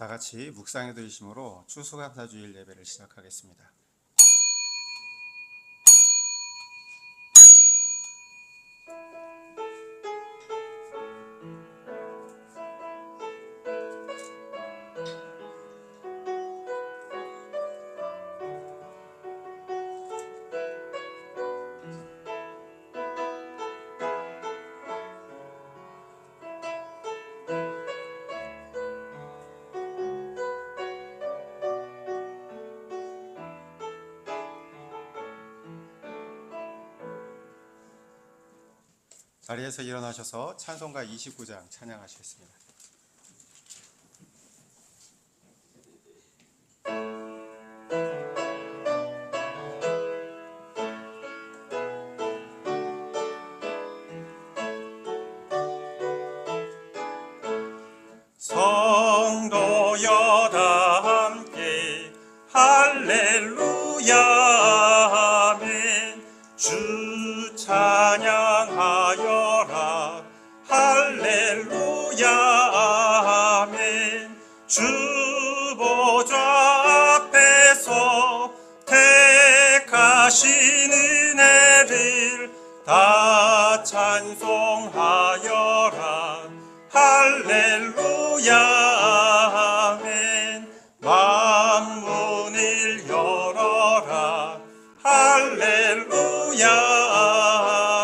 다 같이 묵상해 드리심으로 추수감사주일 예배를 시작하겠습니다. 자리에서 일어나셔서 찬송가 29장 찬양하시겠습니다. 성도여 다 함께 할렐루야 아멘. 주 찬양하여라 할렐루야 아멘. 주 보좌 앞에서 택하신 은혜를 다 찬송하여라 할렐루야 아멘. 만문을 열어라 할렐루야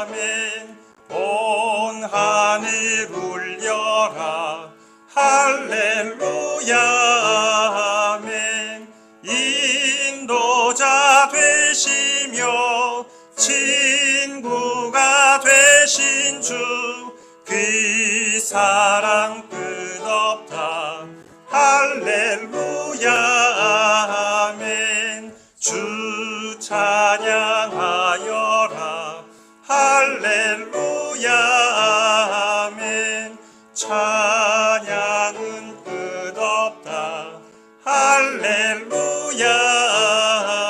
아멘. 온 하늘 울려라 할렐루야 아멘. 인도자 되시며 친구가 되신 주 그 사랑 끝없다 할렐루야 아멘. 주 찬양하여라 할렐루야 아멘. 찬양은 끝없다 할렐루야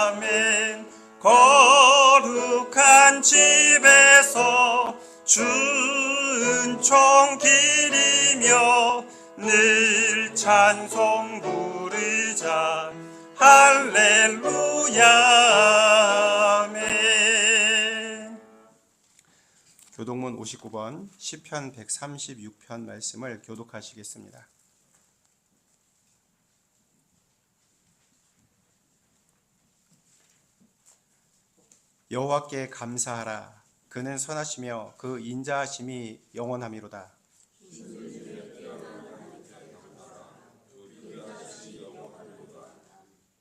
아멘. 거룩한 집에서 주 은총 기리며 늘 찬송 부르자 할렐루야 아멘. 교독문 59번 시편 136편 말씀을 교독하시겠습니다. 여호와께 감사하라. 그는 선하시며 그 인자하심이 영원하미로다.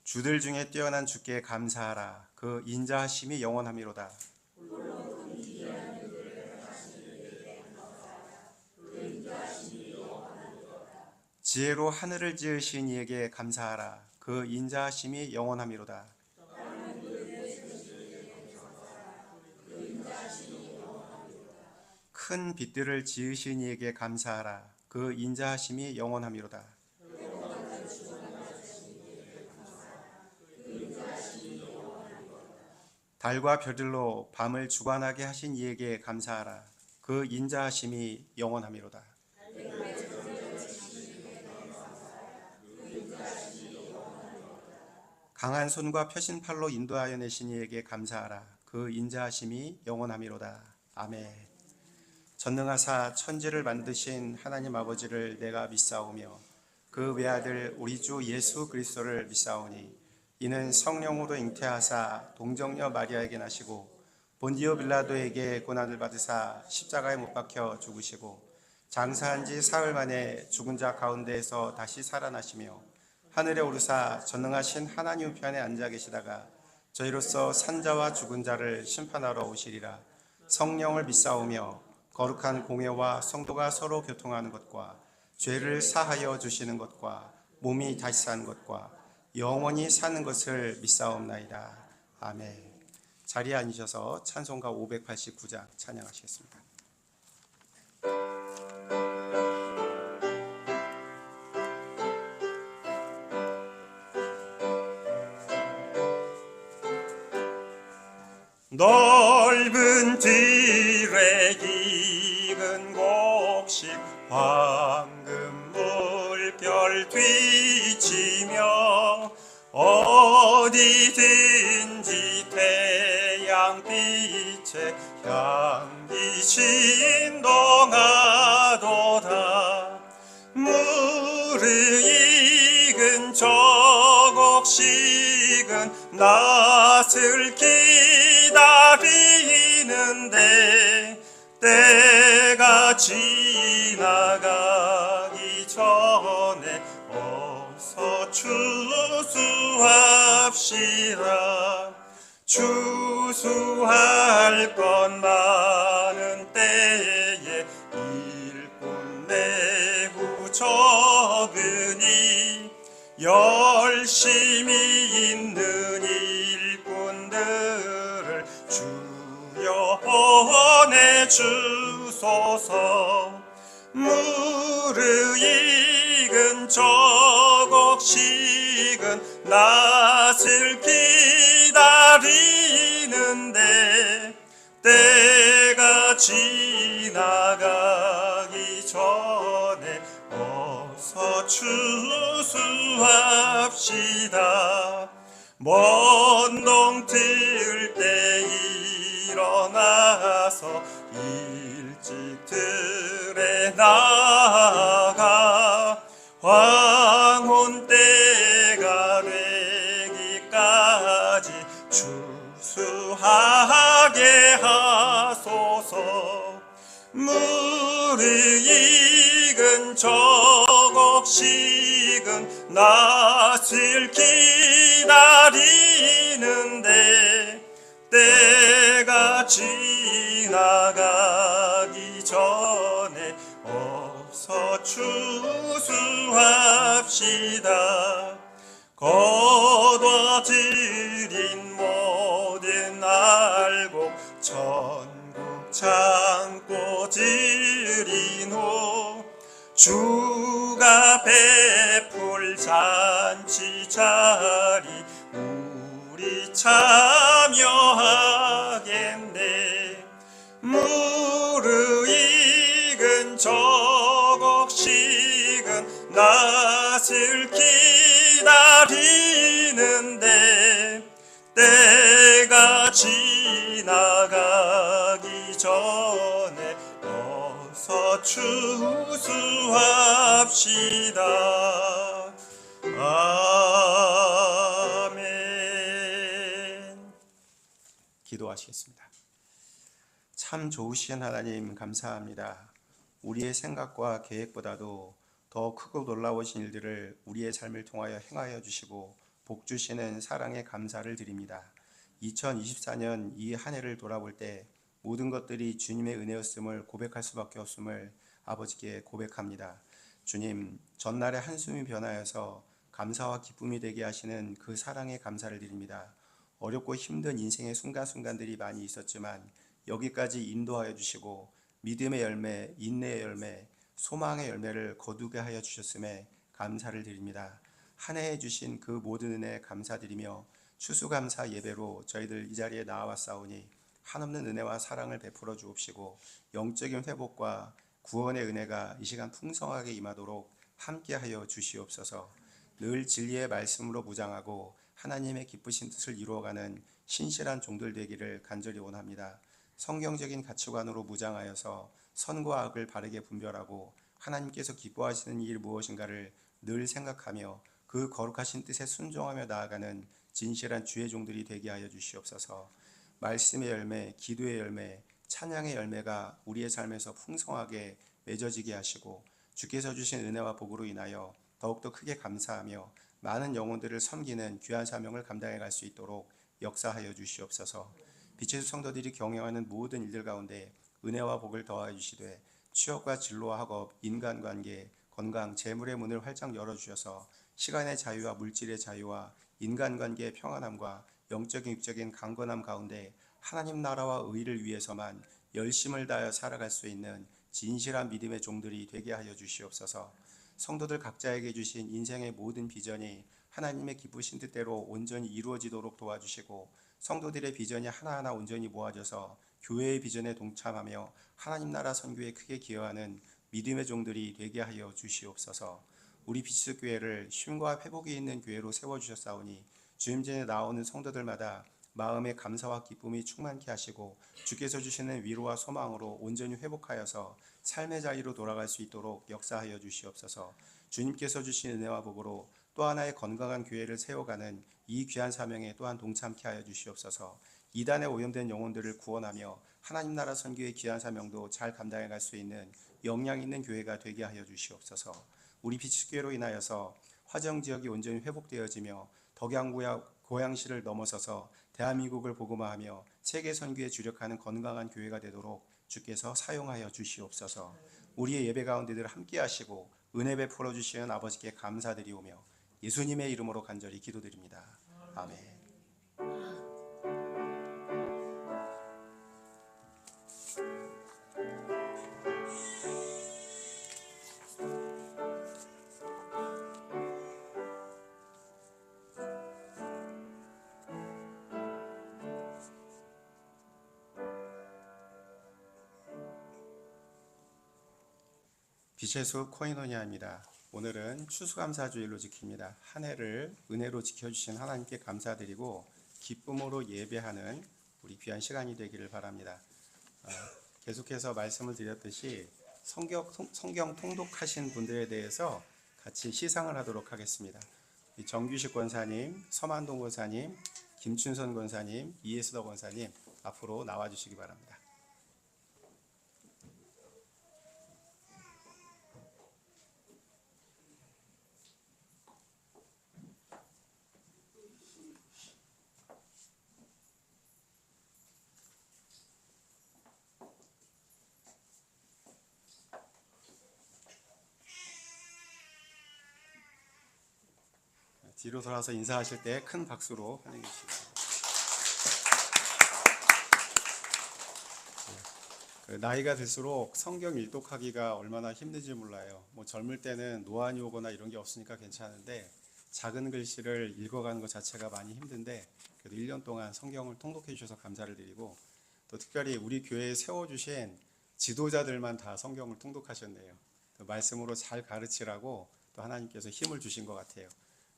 주들 중에 뛰어난 주께 감사하라. 그 인자하심이 영원하미로다. 지혜로 하늘을 지으신 이에게 감사하라. 그 인자하심이 영원하미로다. 큰 빛들을 지으신 이에게 감사하라. 그 인자하심이 영원하미로다. 달과 별들로 밤을 주관하게 하신 이에게 감사하라. 그 인자하심이 영원하미로다. 강한 손과 펴신 팔로 인도하여 내신 이에게 감사하라. 그 인자하심이 영원하미로다. 아멘. 전능하사 천지를 만드신 하나님 아버지를 내가 믿사오며 그 외아들 우리 주 예수 그리스도를 믿사오니 이는 성령으로 잉태하사 동정녀 마리아에게 나시고 본디오 빌라도에게 고난을 받으사 십자가에 못 박혀 죽으시고 장사한 지 사흘 만에 죽은 자 가운데에서 다시 살아나시며 하늘에 오르사 전능하신 하나님 우편에 앉아 계시다가 저희로서 산자와 죽은 자를 심판하러 오시리라. 성령을 믿사오며 거룩한 공회와 성도가 서로 교통하는 것과 죄를 사하여 주시는 것과 몸이 다시 사는 것과 영원히 사는 것을 믿사옵나이다. 아멘. 자리에 앉으셔서 찬송가 589장 찬양하시겠습니다. 넓은 들에 익은 곡식 황금 물결 뒤 어디든지 태양빛에 향기 신동하도다. 무르익은 저곡식은 낯을 기다리는데 때가 지나가기 전에 어서 추수합시다. 추수할 것 많은 때에 일꾼 매우 적으니 열심히 있는 일꾼들을 주여 보내주소서. 무르익은 저곡식은 낯을 기다리는데 때가 지나가기 전에 어서 추수합시다. 먼 동뜰 때 일어나서 일찍 들에 나가 황혼 때가 되기까지 추수하게 하소서. 무르익은 저곡식은 낯을 기다리는데 때가 지나가기 전에 어서 추수합시다. 거둬들인 모든 알곡 천국 창고 들인 후 주가 베풀 잔치 자리 우리 참여하겠네. 무르익은 저곡식은 낯을 기다리는데 때가 지나가기 전에 어서 추수합시다. 아멘. 기도하시겠습니다. 참 좋으신 하나님 감사합니다. 우리의 생각과 계획보다도 더 크고 놀라우신 일들을 우리의 삶을 통하여 행하여 주시고 복 주시는 사랑에 감사를 드립니다. 2024년 이 한 해를 돌아볼 때 모든 것들이 주님의 은혜였음을 고백할 수밖에 없음을 아버지께 고백합니다. 주님, 전날의 한숨이 변하여서 감사와 기쁨이 되게 하시는 그 사랑에 감사를 드립니다. 어렵고 힘든 인생의 순간순간들이 많이 있었지만 여기까지 인도하여 주시고 믿음의 열매, 인내의 열매, 소망의 열매를 거두게 하여 주셨음에 감사를 드립니다. 한 해에 주신 그 모든 은혜에 감사드리며 추수감사 예배로 저희들 이 자리에 나와왔사오니 한없는 은혜와 사랑을 베풀어 주옵시고 영적인 회복과 구원의 은혜가 이 시간 풍성하게 임하도록 함께하여 주시옵소서. 늘 진리의 말씀으로 무장하고 하나님의 기쁘신 뜻을 이루어가는 신실한 종들 되기를 간절히 원합니다. 성경적인 가치관으로 무장하여서 선과 악을 바르게 분별하고 하나님께서 기뻐하시는 일 무엇인가를 늘 생각하며 그 거룩하신 뜻에 순종하며 나아가는 진실한 주의 종들이 되게 하여 주시옵소서. 말씀의 열매, 기도의 열매, 찬양의 열매가 우리의 삶에서 풍성하게 맺어지게 하시고 주께서 주신 은혜와 복으로 인하여 더욱더 크게 감사하며 많은 영혼들을 섬기는 귀한 사명을 감당해 갈 수 있도록 역사하여 주시옵소서. 빛의 성도들이 경영하는 모든 일들 가운데 은혜와 복을 더하여 주시되 취업과 진로와 학업, 인간관계, 건강, 재물의 문을 활짝 열어주셔서 시간의 자유와 물질의 자유와 인간관계의 평안함과 영적인 육적인 강건함 가운데 하나님 나라와 의를 위해서만 열심을 다하여 살아갈 수 있는 진실한 믿음의 종들이 되게 하여 주시옵소서. 성도들 각자에게 주신 인생의 모든 비전이 하나님의 기쁘신 뜻대로 온전히 이루어지도록 도와주시고 성도들의 비전이 하나하나 온전히 모아져서 교회의 비전에 동참하며 하나님 나라 선교에 크게 기여하는 믿음의 종들이 되게 하여 주시옵소서. 우리 빛의 교회를 쉼과 회복이 있는 교회로 세워주셨사오니 주임전에 나오는 성도들마다 마음의 감사와 기쁨이 충만케 하시고 주께서 주시는 위로와 소망으로 온전히 회복하여서 삶의 자리로 돌아갈 수 있도록 역사하여 주시옵소서. 주님께서 주신 은혜와 복으로 또 하나의 건강한 교회를 세워가는 이 귀한 사명에 또한 동참케 하여 주시옵소서. 이단에 오염된 영혼들을 구원하며 하나님 나라 선교의 귀한 사명도 잘 감당해 갈 수 있는 역량 있는 교회가 되게 하여 주시옵소서. 우리 비치교회로 인하여서 화정 지역이 온전히 회복되어지며 덕양구야 고양시를 넘어서서 대한민국을 복음화하며 세계 선교에 주력하는 건강한 교회가 되도록 주께서 사용하여 주시옵소서. 우리의 예배 가운데들 함께 하시고 은혜 베풀어 주시는 아버지께 감사드리오며 예수님의 이름으로 간절히 기도드립니다. 아멘. 빛의 숲 코이노니아입니다. 오늘은 추수감사주일로 지킵니다. 한 해를 은혜로 지켜주신 하나님께 감사드리고 기쁨으로 예배하는 우리 귀한 시간이 되기를 바랍니다. 계속해서 말씀을 드렸듯이 성경 통독하신 분들에 대해서 같이 시상을 하도록 하겠습니다. 정규식 권사님, 서만동 권사님, 김춘선 권사님, 이예수덕 권사님 앞으로 나와주시기 바랍니다. 뒤로 돌아서 인사하실 때 큰 박수로 환영해 주시기 바랍니다. 나이가 들수록 성경 일독하기가 얼마나 힘든지 몰라요. 젊을 때는 노안이 오거나 이런 게 없으니까 괜찮은데 작은 글씨를 읽어가는 것 자체가 많이 힘든데 그래도 1년 동안 성경을 통독해 주셔서 감사를 드리고 또 특별히 우리 교회에 세워주신 지도자들만 다 성경을 통독하셨네요. 말씀으로 잘 가르치라고 또 하나님께서 힘을 주신 것 같아요.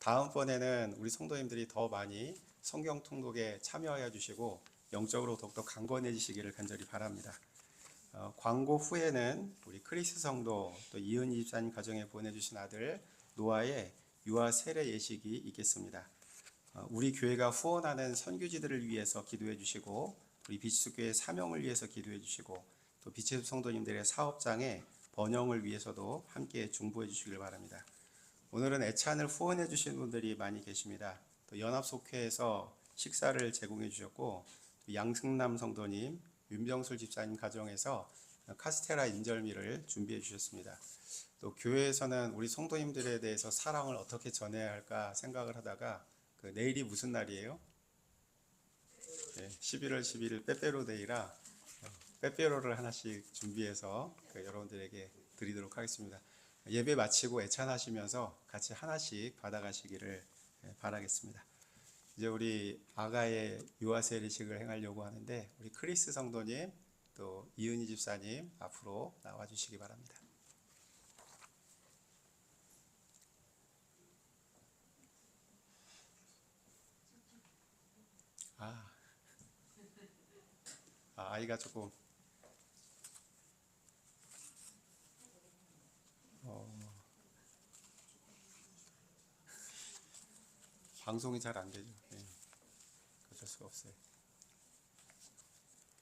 다음번에는 우리 성도님들이 더 많이 성경 통독에 참여하여 주시고 영적으로 더욱더 강건해지시기를 간절히 바랍니다. 광고 후에는 우리 크리스 성도 또 이은희 집사님 가정에 보내주신 아들 노아의 유아 세례 예식이 있겠습니다. 우리 교회가 후원하는 선교지들을 위해서 기도해 주시고 우리 비치교회 사명을 위해서 기도해 주시고 또 빛의 성도님들의 사업장의 번영을 위해서도 함께 중보해 주시길 바랍니다. 오늘은 애찬을 후원해 주신 분들이 많이 계십니다. 또 연합속회에서 식사를 제공해 주셨고 양승남 성도님, 윤병술 집사님 가정에서 카스테라 인절미를 준비해 주셨습니다. 또 교회에서는 우리 성도님들에 대해서 사랑을 어떻게 전해야 할까 생각을 하다가 내일이 무슨 날이에요? 11월 11일 빼빼로데이라 빼빼로를 하나씩 준비해서 여러분들에게 드리도록 하겠습니다. 예배 마치고 애찬하시면서 같이 하나씩 받아가시기를 바라겠습니다. 이제 우리 아가의 유아 세례식을 행하려고 하는데 우리 크리스 성도님 또 이은희 집사님 앞으로 나와주시기 바랍니다. 아이가 조금 방송이 잘 안 되죠. 어쩔 수가 없어요.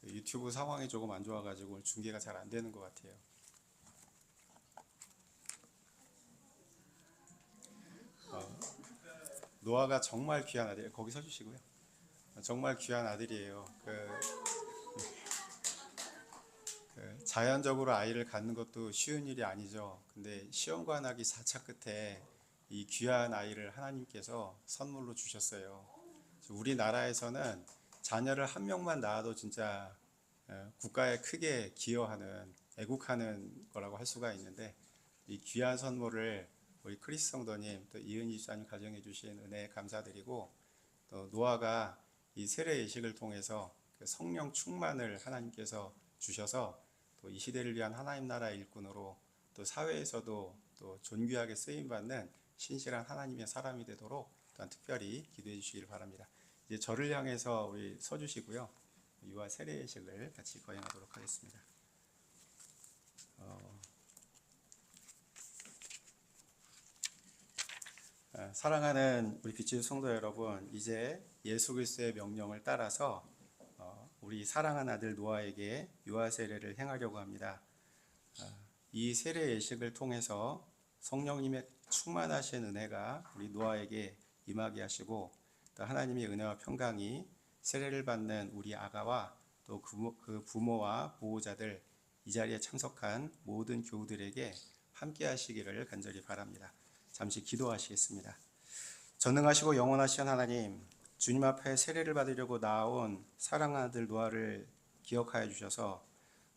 유튜브 상황이 조금 안 좋아가지고 중계가 잘 안 되는 것 같아요. 노아가 정말 귀한 아들이에요. 거기 서주시고요. 정말 귀한 아들이에요. 자연적으로 아이를 갖는 것도 쉬운 일이 아니죠. 근데 시험관하기 4차 끝에 이 귀한 아이를 하나님께서 선물로 주셨어요. 우리나라에서는 자녀를 한 명만 낳아도 진짜 국가에 크게 기여하는 애국하는 거라고 할 수가 있는데 이 귀한 선물을 우리 크리스 성도님 또 이은희 집사님 가정해 주신 은혜에 감사드리고 또 노아가 이 세례 예식을 통해서 성령 충만을 하나님께서 주셔서 또 이 시대를 위한 하나님 나라 일꾼으로 또 사회에서도 또 존귀하게 쓰임 받는 신실한 하나님의 사람이 되도록 또한 특별히 기도해 주시길 바랍니다. 이제 저를 향해서 우리 서주시고요. 유아 세례식을 같이 거행하도록 하겠습니다. 사랑하는 우리 빛의 성도 여러분, 이제 예수 그리스도의 명령을 따라서 우리 사랑하는 아들 노아에게 유아 세례를 행하려고 합니다. 이 세례 예식을 통해서 성령님의 충만하신 은혜가 우리 노아에게 임하게 하시고, 또 하나님의 은혜와 평강이 세례를 받는 우리 아가와 또 그 부모와 보호자들, 이 자리에 참석한 모든 교우들에게 함께 하시기를 간절히 바랍니다. 잠시 기도하시겠습니다. 전능하시고 영원하신 하나님, 주님 앞에 세례를 받으려고 나아온 사랑하는 아들 노아를 기억하여 주셔서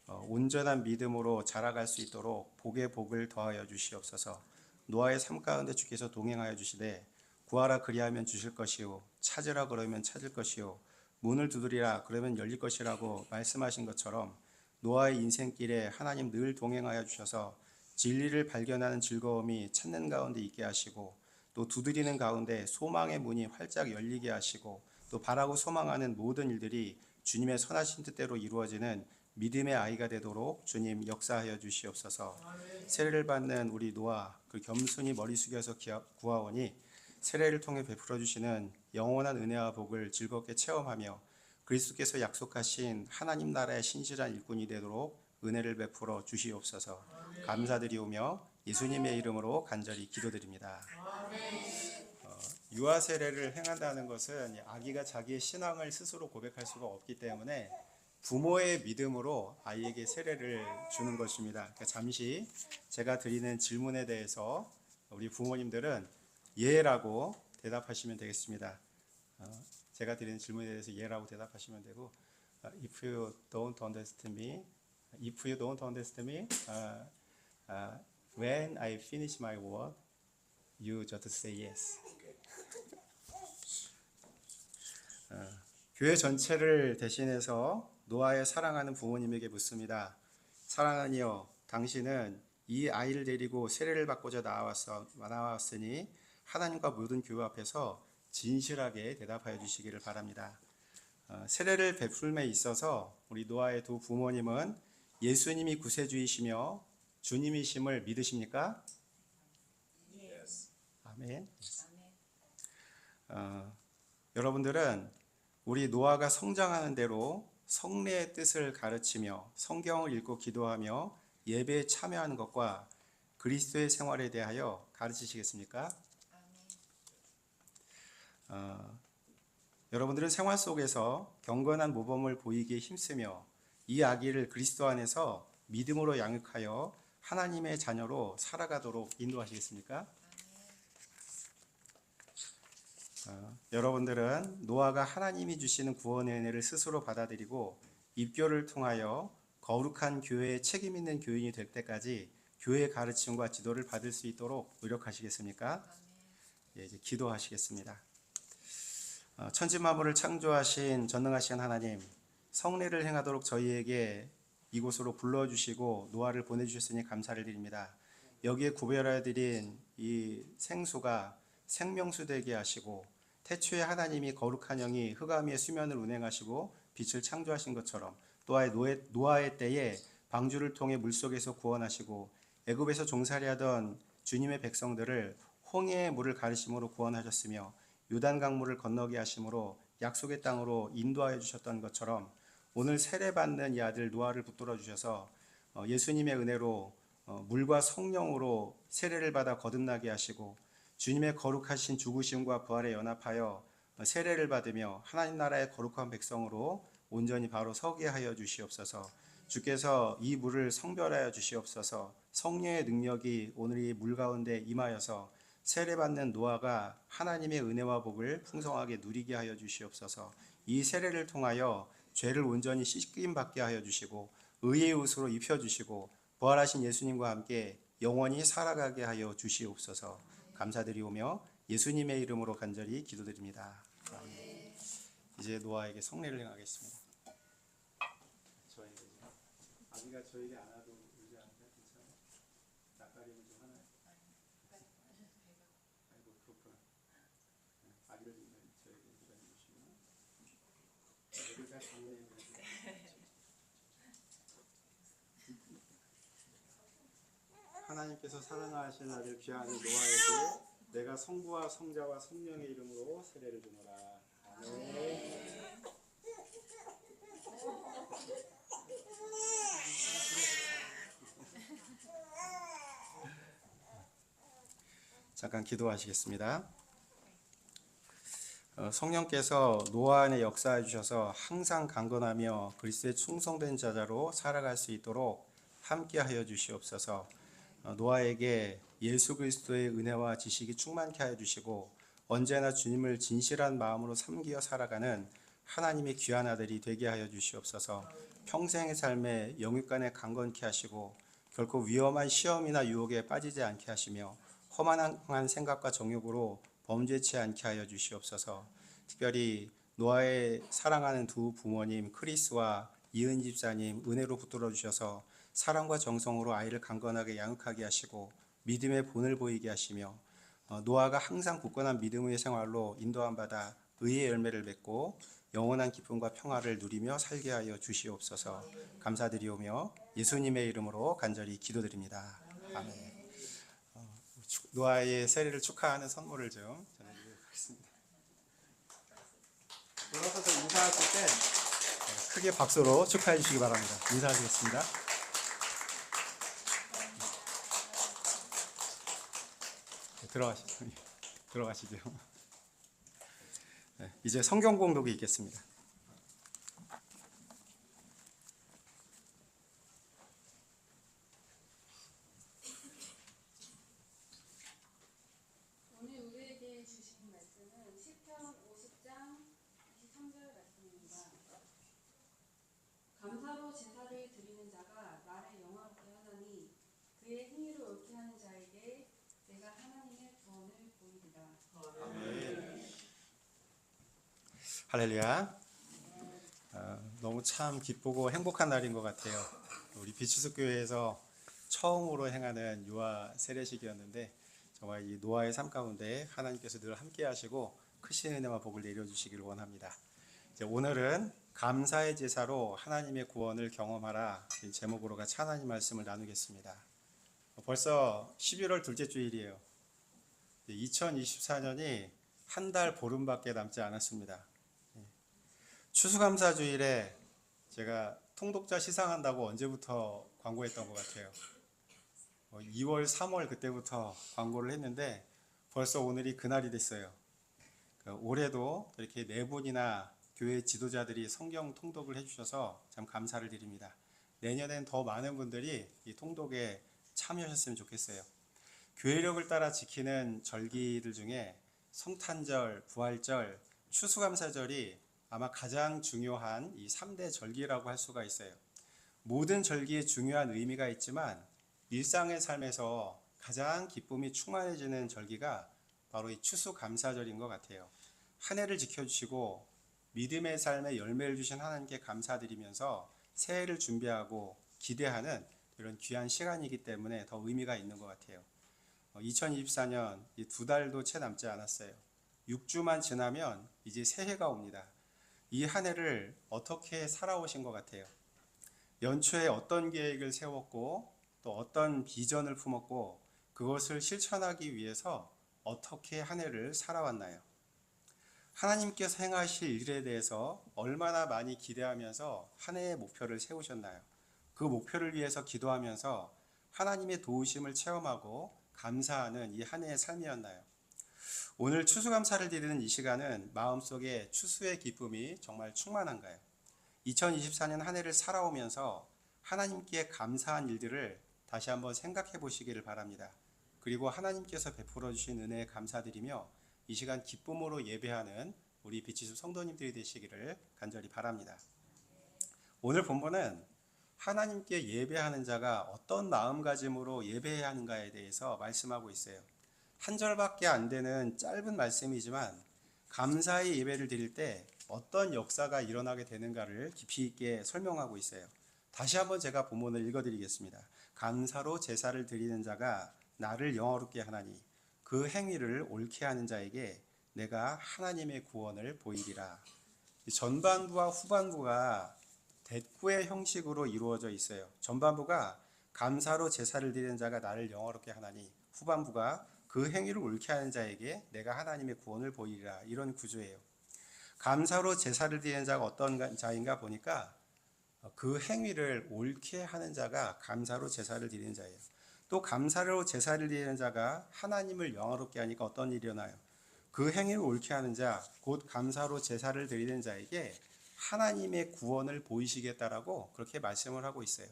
온전한 믿음으로 자라갈 수 있도록 복의 복을 더하여 주시옵소서. 노아의 삶 가운데 주께서 동행하여 주시되, 구하라 그리하면 주실 것이요, 찾으라 그러면 찾을 것이요, 문을 두드리라 그러면 열릴 것이라고 말씀하신 것처럼 노아의 인생길에 하나님 늘 동행하여 주셔서 진리를 발견하는 즐거움이 찾는 가운데 있게 하시고, 또 두드리는 가운데 소망의 문이 활짝 열리게 하시고, 또 바라고 소망하는 모든 일들이 주님의 선하신 뜻대로 이루어지는 믿음의 아이가 되도록 주님 역사하여 주시옵소서. 세례를 받는 우리 노아, 그 겸손히 머리 숙여서 구하오니 세례를 통해 베풀어 주시는 영원한 은혜와 복을 즐겁게 체험하며 그리스도께서 약속하신 하나님 나라의 신실한 일꾼이 되도록 은혜를 베풀어 주시옵소서. 감사드리오며 예수님의 이름으로 간절히 기도드립니다. 유아 세례를 행한다는 것은 아기가 자기의 신앙을 스스로 고백할 수가 없기 때문에 부모의 믿음으로 아이에게 세례를 주는 것입니다. 그러니까 잠시 제가 드리는 질문에 대해서 우리 부모님들은 예라고 대답하시면 되겠습니다. 제가 드리는 질문에 대해서 예라고 대답하시면 되고, if you don't understand me, when I finish my word, you just say yes. 교회 전체를 대신해서 노아의 사랑하는 부모님에게 묻습니다. 사랑하니여, 당신은 이 아이를 데리고 세례를 받고자 나왔으니 하나님과 모든 교회 앞에서 진실하게 대답하여 주시기를 바랍니다. 세례를 베풀매 있어서 우리 노아의 두 부모님은 예수님이 구세주이시며 주님이심을 믿으십니까? 아멘. 여러분들은 우리 노아가 성장하는 대로 성례의 뜻을 가르치며 성경을 읽고 기도하며 예배에 참여하는 것과 그리스도의 생활에 대하여 가르치시겠습니까? 여러분들은 생활 속에서 경건한 모범을 보이기에 힘쓰며 이 아기를 그리스도 안에서 믿음으로 양육하여 하나님의 자녀로 살아가도록 인도하시겠습니까? 여러분들은 노아가 하나님이 주시는 구원의 은혜를 스스로 받아들이고 입교를 통하여 거룩한 교회에 책임 있는 교인이 될 때까지 교회의 가르침과 지도를 받을 수 있도록 노력하시겠습니까? 이제 기도하시겠습니다. 천지 만물을 창조하신 전능하신 하나님, 성례를 행하도록 저희에게 이곳으로 불러주시고 노아를 보내주셨으니 감사를 드립니다. 여기에 구별하여 드린 이 생수가 생명수 되게 하시고, 태초에 하나님이 거룩한 영이 흑암 위에 수면을 운행하시고 빛을 창조하신 것처럼 또한 노아의 때에 방주를 통해 물속에서 구원하시고 애굽에서 종살이하던 주님의 백성들을 홍해의 물을 가르심으로 구원하셨으며 요단 강물을 건너게 하심으로 약속의 땅으로 인도하여 주셨던 것처럼 오늘 세례받는 이 아들 노아를 붙들어 주셔서 예수님의 은혜로 물과 성령으로 세례를 받아 거듭나게 하시고 주님의 거룩하신 죽으심과 부활에 연합하여 세례를 받으며 하나님 나라의 거룩한 백성으로 온전히 바로 서게 하여 주시옵소서. 주께서 이 물을 성별하여 주시옵소서. 성령의 능력이 오늘 이 물 가운데 임하여서 세례받는 노아가 하나님의 은혜와 복을 풍성하게 누리게 하여 주시옵소서. 이 세례를 통하여 죄를 온전히 씻김 받게 하여 주시고 의의 옷으로 입혀주시고 부활하신 예수님과 함께 영원히 살아가게 하여 주시옵소서. 감사드리오며 예수님의 이름으로 간절히 기도드립니다. 아멘. 이제 노아에게 성례를 행하겠습니다. 아기가 저에게 안아도 울지 않을까요? 괜찮아요? 낯가림은 좀 하나요? 아이고 그렇구나. 하나님께서 사랑하신 아들 귀한 노아에게 내가 성부와 성자와 성령의 이름으로 세례를 주노라. 아멘. 잠깐 기도하시겠습니다. 성령께서 노아 안에 역사해 주셔서 항상 강건하며 그리스도의 충성된 자자로 살아갈 수 있도록 함께하여 주시옵소서. 노아에게 예수 그리스도의 은혜와 지식이 충만케 하여 주시고 언제나 주님을 진실한 마음으로 섬기어 살아가는 하나님의 귀한 아들이 되게 하여 주시옵소서. 평생의 삶에 영육간에 강건케 하시고 결코 위험한 시험이나 유혹에 빠지지 않게 하시며 험한 생각과 정욕으로 범죄치 않게 하여 주시옵소서. 특별히 노아의 사랑하는 두 부모님 크리스와 이은 집사님 은혜로 붙들어 주셔서 사랑과 정성으로 아이를 강건하게 양육하게 하시고 믿음의 본을 보이게 하시며 노아가 항상 굳건한 믿음의 생활로 인도함 받아 의의 열매를 맺고 영원한 기쁨과 평화를 누리며 살게 하여 주시옵소서. 감사드리오며 예수님의 이름으로 간절히 기도드립니다. 아멘. 노아의 세례를 축하하는 선물을 좀 전해드리도록 하겠습니다. 돌아서서 인사하실 때 크게 박수로 축하해 주시기 바랍니다. 인사하시겠습니다. 들어가시죠. 네, 이제 성경 공독이 있겠습니다. 오늘 우리에게 주신 말씀은 시편 50장 23절 말씀입니다. 감사로 제사를 드리는 자가 나를 영화롭게 하나니 그의 행위를 옳게 하는 자에게 내가 하나님의 구원을 보이리라. 할렐루야. 너무 참 기쁘고 행복한 날인 것 같아요. 우리 비추스 교회에서 처음으로 행하는 유아 세례식이었는데 정말 이 노아의 삶 가운데 하나님께서 늘 함께 하시고 크신 은혜와 복을 내려주시기를 원합니다. 이제 오늘은 감사의 제사로 하나님의 구원을 경험하라 이 제목으로 같이 하나님 말씀을 나누겠습니다. 벌써 11월 둘째 주일이에요. 2024년이 한 달 보름밖에 남지 않았습니다. 추수감사주일에 제가 통독자 시상한다고 언제부터 광고했던 것 같아요. 2월, 3월 그때부터 광고를 했는데 벌써 오늘이 그날이 됐어요. 올해도 이렇게 네 분이나 교회 지도자들이 성경 통독을 해주셔서 참 감사를 드립니다. 내년엔 더 많은 분들이 이 통독에 참여하셨으면 좋겠어요. 교회력을 따라 지키는 절기들 중에 성탄절, 부활절, 추수감사절이 아마 가장 중요한 이 3대 절기라고 할 수가 있어요. 모든 절기에 중요한 의미가 있지만 일상의 삶에서 가장 기쁨이 충만해지는 절기가 바로 이 추수감사절인 것 같아요. 한 해를 지켜주시고 믿음의 삶에 열매를 주신 하나님께 감사드리면서 새해를 준비하고 기대하는 이런 귀한 시간이기 때문에 더 의미가 있는 것 같아요. 2024년 이 2달도 채 남지 않았어요. 6주만 지나면 이제 새해가 옵니다. 이 한 해를 어떻게 살아오신 것 같아요? 연초에 어떤 계획을 세웠고 또 어떤 비전을 품었고 그것을 실천하기 위해서 어떻게 한 해를 살아왔나요? 하나님께서 행하실 일에 대해서 얼마나 많이 기대하면서 한 해의 목표를 세우셨나요? 그 목표를 위해서 기도하면서 하나님의 도우심을 체험하고 감사하는 이 한 해의 삶이었나요? 오늘 추수감사를 드리는 이 시간은 마음속에 추수의 기쁨이 정말 충만한가요? 2024년 한 해를 살아오면서 하나님께 감사한 일들을 다시 한번 생각해 보시기를 바랍니다. 그리고 하나님께서 베풀어 주신 은혜에 감사드리며 이 시간 기쁨으로 예배하는 우리 비치수 성도님들이 되시기를 간절히 바랍니다. 오늘 본문은 하나님께 예배하는 자가 어떤 마음가짐으로 예배해야 하는가에 대해서 말씀하고 있어요. 한 절밖에 안 되는 짧은 말씀이지만 감사의 예배를 드릴 때 어떤 역사가 일어나게 되는가를 깊이 있게 설명하고 있어요. 다시 한번 제가 본문을 읽어드리겠습니다. 감사로 제사를 드리는 자가 나를 영화롭게 하나니 그 행위를 옳게 하는 자에게 내가 하나님의 구원을 보이리라. 전반부와 후반부가 대꾸의 형식으로 이루어져 있어요. 전반부가 감사로 제사를 드리는 자가 나를 영화롭게 하나니 후반부가 그 행위를 옳게 하는 자에게 내가 하나님의 구원을 보이리라. 이런 구조예요. 감사로 제사를 드리는 자가 어떤 자인가 보니까 그 행위를 옳게 하는 자가 감사로 제사를 드리는 자예요. 또 감사로 제사를 드리는 자가 하나님을 영화롭게 하니까 어떤 일이 일어나요? 그 행위를 옳게 하는 자, 곧 감사로 제사를 드리는 자에게 하나님의 구원을 보이시겠다라고 그렇게 말씀을 하고 있어요.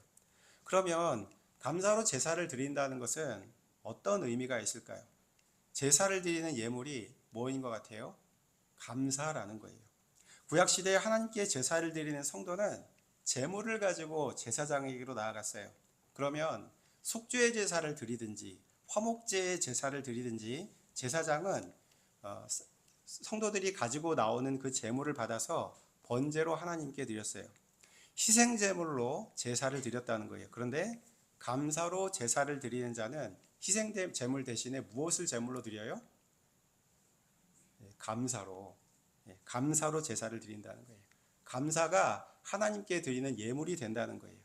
그러면 감사로 제사를 드린다는 것은 어떤 의미가 있을까요? 제사를 드리는 예물이 뭐인 것 같아요? 감사라는 거예요. 구약시대에 하나님께 제사를 드리는 성도는 제물을 가지고 제사장에게로 나아갔어요. 그러면 속죄의 제사를 드리든지 화목제의 제사를 드리든지 제사장은 성도들이 가지고 나오는 그 제물을 받아서 번제로 하나님께 드렸어요. 희생 제물로 제사를 드렸다는 거예요. 그런데 감사로 제사를 드리는 자는 희생 제물 대신에 무엇을 제물로 드려요? 감사로 제사를 드린다는 거예요. 감사가 하나님께 드리는 예물이 된다는 거예요.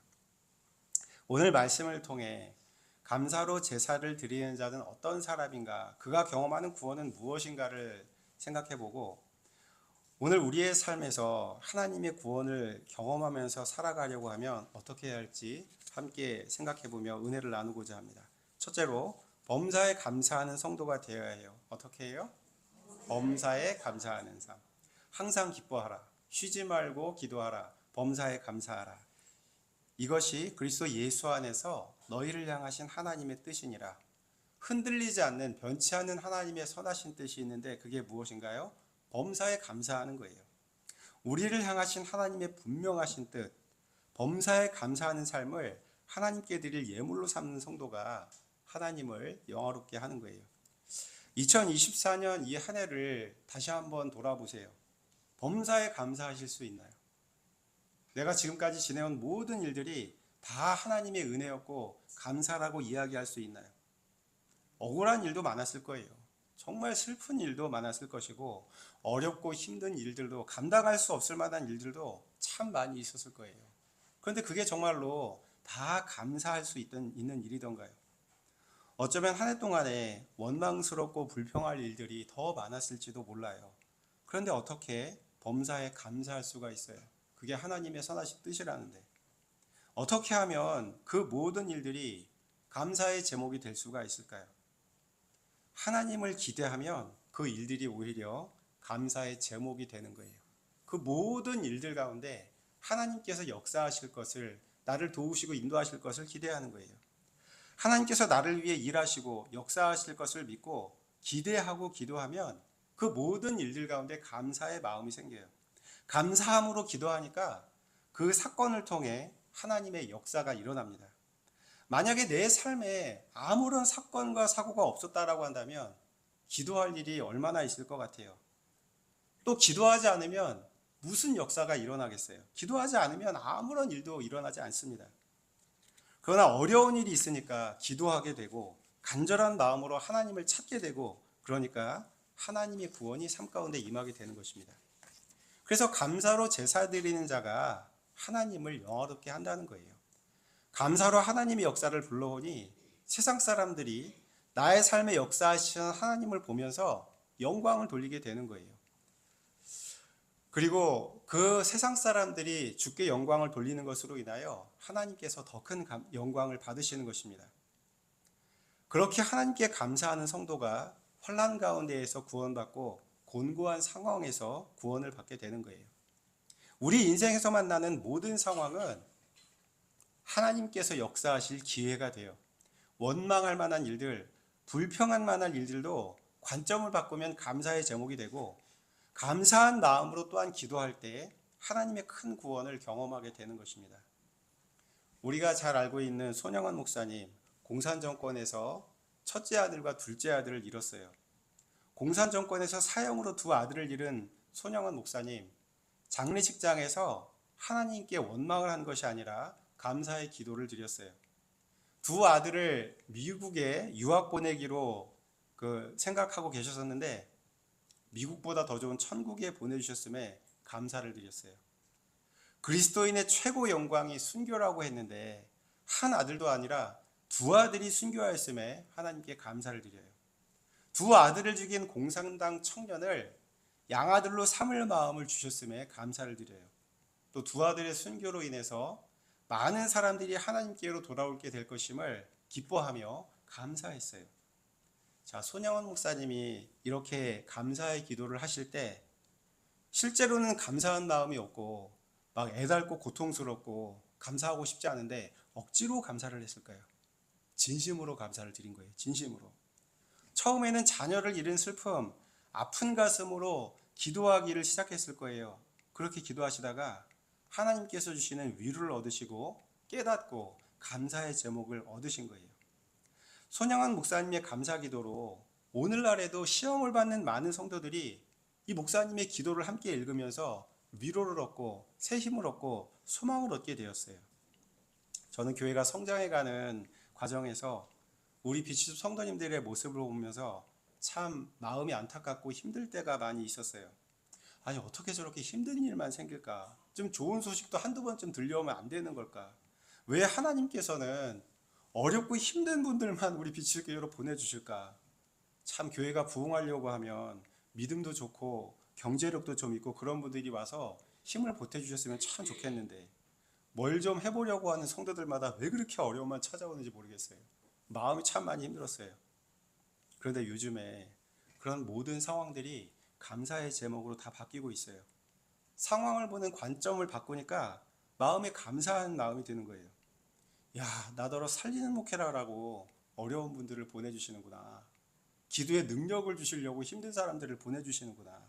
오늘 말씀을 통해 감사로 제사를 드리는 자는 어떤 사람인가, 그가 경험하는 구원은 무엇인가를 생각해보고 오늘 우리의 삶에서 하나님의 구원을 경험하면서 살아가려고 하면 어떻게 해야 할지 함께 생각해보며 은혜를 나누고자 합니다. 첫째로 범사에 감사하는 성도가 되어야 해요. 어떻게 해요? 범사에 감사하는 삶. 항상 기뻐하라. 쉬지 말고 기도하라. 범사에 감사하라. 이것이 그리스도 예수 안에서 너희를 향하신 하나님의 뜻이니라. 흔들리지 않는 변치 않는 하나님의 선하신 뜻이 있는데 그게 무엇인가요? 범사에 감사하는 거예요. 우리를 향하신 하나님의 분명하신 뜻, 범사에 감사하는 삶을 하나님께 드릴 예물로 삼는 성도가 하나님을 영화롭게 하는 거예요. 2024년 이 한 해를 다시 한번 돌아보세요. 범사에 감사하실 수 있나요? 내가 지금까지 지내온 모든 일들이 다 하나님의 은혜였고 감사라고 이야기할 수 있나요? 억울한 일도 많았을 거예요. 정말 슬픈 일도 많았을 것이고 어렵고 힘든 일들도, 감당할 수 없을 만한 일들도 참 많이 있었을 거예요. 그런데 그게 정말로 다 감사할 수 있는 일이던가요? 어쩌면 한 해 동안에 원망스럽고 불평할 일들이 더 많았을지도 몰라요. 그런데 어떻게 범사에 감사할 수가 있어요? 그게 하나님의 선하신 뜻이라는데 어떻게 하면 그 모든 일들이 감사의 제목이 될 수가 있을까요? 하나님을 기대하면 그 일들이 오히려 감사의 제목이 되는 거예요. 그 모든 일들 가운데 하나님께서 역사하실 것을, 나를 도우시고 인도하실 것을 기대하는 거예요. 하나님께서 나를 위해 일하시고 역사하실 것을 믿고 기대하고 기도하면 그 모든 일들 가운데 감사의 마음이 생겨요. 감사함으로 기도하니까 그 사건을 통해 하나님의 역사가 일어납니다. 만약에 내 삶에 아무런 사건과 사고가 없었다라고 한다면 기도할 일이 얼마나 있을 것 같아요. 또 기도하지 않으면 무슨 역사가 일어나겠어요? 기도하지 않으면 아무런 일도 일어나지 않습니다. 그러나 어려운 일이 있으니까 기도하게 되고 간절한 마음으로 하나님을 찾게 되고 그러니까 하나님의 구원이 삶 가운데 임하게 되는 것입니다. 그래서 감사로 제사 드리는 자가 하나님을 영화롭게 한다는 거예요. 감사로 하나님의 역사를 불러오니 세상 사람들이 나의 삶에 역사하시는 하나님을 보면서 영광을 돌리게 되는 거예요. 그리고 그 세상 사람들이 주께 영광을 돌리는 것으로 인하여 하나님께서 더 큰 영광을 받으시는 것입니다. 그렇게 하나님께 감사하는 성도가 환난 가운데에서 구원받고 곤고한 상황에서 구원을 받게 되는 거예요. 우리 인생에서 만나는 모든 상황은 하나님께서 역사하실 기회가 돼요. 원망할 만한 일들, 불평할 만한 일들도 관점을 바꾸면 감사의 제목이 되고 감사한 마음으로 또한 기도할 때 하나님의 큰 구원을 경험하게 되는 것입니다. 우리가 잘 알고 있는 손영원 목사님, 공산정권에서 첫째 아들과 둘째 아들을 잃었어요. 공산정권에서 사형으로 두 아들을 잃은 손영원 목사님, 장례식장에서 하나님께 원망을 한 것이 아니라 감사의 기도를 드렸어요. 두 아들을 미국에 유학 보내기로 생각하고 계셨었는데 미국보다 더 좋은 천국에 보내주셨음에 감사를 드렸어요. 그리스도인의 최고 영광이 순교라고 했는데 한 아들도 아니라 두 아들이 순교하였음에 하나님께 감사를 드려요. 두 아들을 죽인 공산당 청년을 양아들로 삼을 마음을 주셨음에 감사를 드려요. 또 두 아들의 순교로 인해서 많은 사람들이 하나님께로 돌아오게 될 것임을 기뻐하며 감사했어요. 자, 손양원 목사님이 이렇게 감사의 기도를 하실 때 실제로는 감사한 마음이 없고 막 애달고 고통스럽고 감사하고 싶지 않은데 억지로 감사를 했을까요? 진심으로 감사를 드린 거예요. 진심으로. 처음에는 자녀를 잃은 슬픔, 아픈 가슴으로 기도하기를 시작했을 거예요. 그렇게 기도하시다가 하나님께서 주시는 위로를 얻으시고 깨닫고 감사의 제목을 얻으신 거예요. 손양원 목사님의 감사 기도로 오늘날에도 시험을 받는 많은 성도들이 이 목사님의 기도를 함께 읽으면서 위로를 얻고 새 힘을 얻고 소망을 얻게 되었어요. 저는 교회가 성장해가는 과정에서 우리 비치숲 성도님들의 모습을 보면서 참 마음이 안타깝고 힘들 때가 많이 있었어요. 아니, 어떻게 저렇게 힘든 일만 생길까? 좀 좋은 소식도 한두 번쯤 들려오면 안 되는 걸까? 왜 하나님께서는 어렵고 힘든 분들만 우리 비치숲 교회로 보내주실까? 참 교회가 부흥하려고 하면 믿음도 좋고 경제력도 좀 있고 그런 분들이 와서 힘을 보태주셨으면 참 좋겠는데 뭘 좀 해보려고 하는 성도들마다 왜 그렇게 어려움만 찾아오는지 모르겠어요. 마음이 참 많이 힘들었어요. 그런데 요즘에 그런 모든 상황들이 감사의 제목으로 다 바뀌고 있어요. 상황을 보는 관점을 바꾸니까 마음에 감사한 마음이 드는 거예요. 야, 나더러 살리는 목회라라고 어려운 분들을 보내주시는구나. 기도의 능력을 주시려고 힘든 사람들을 보내주시는구나.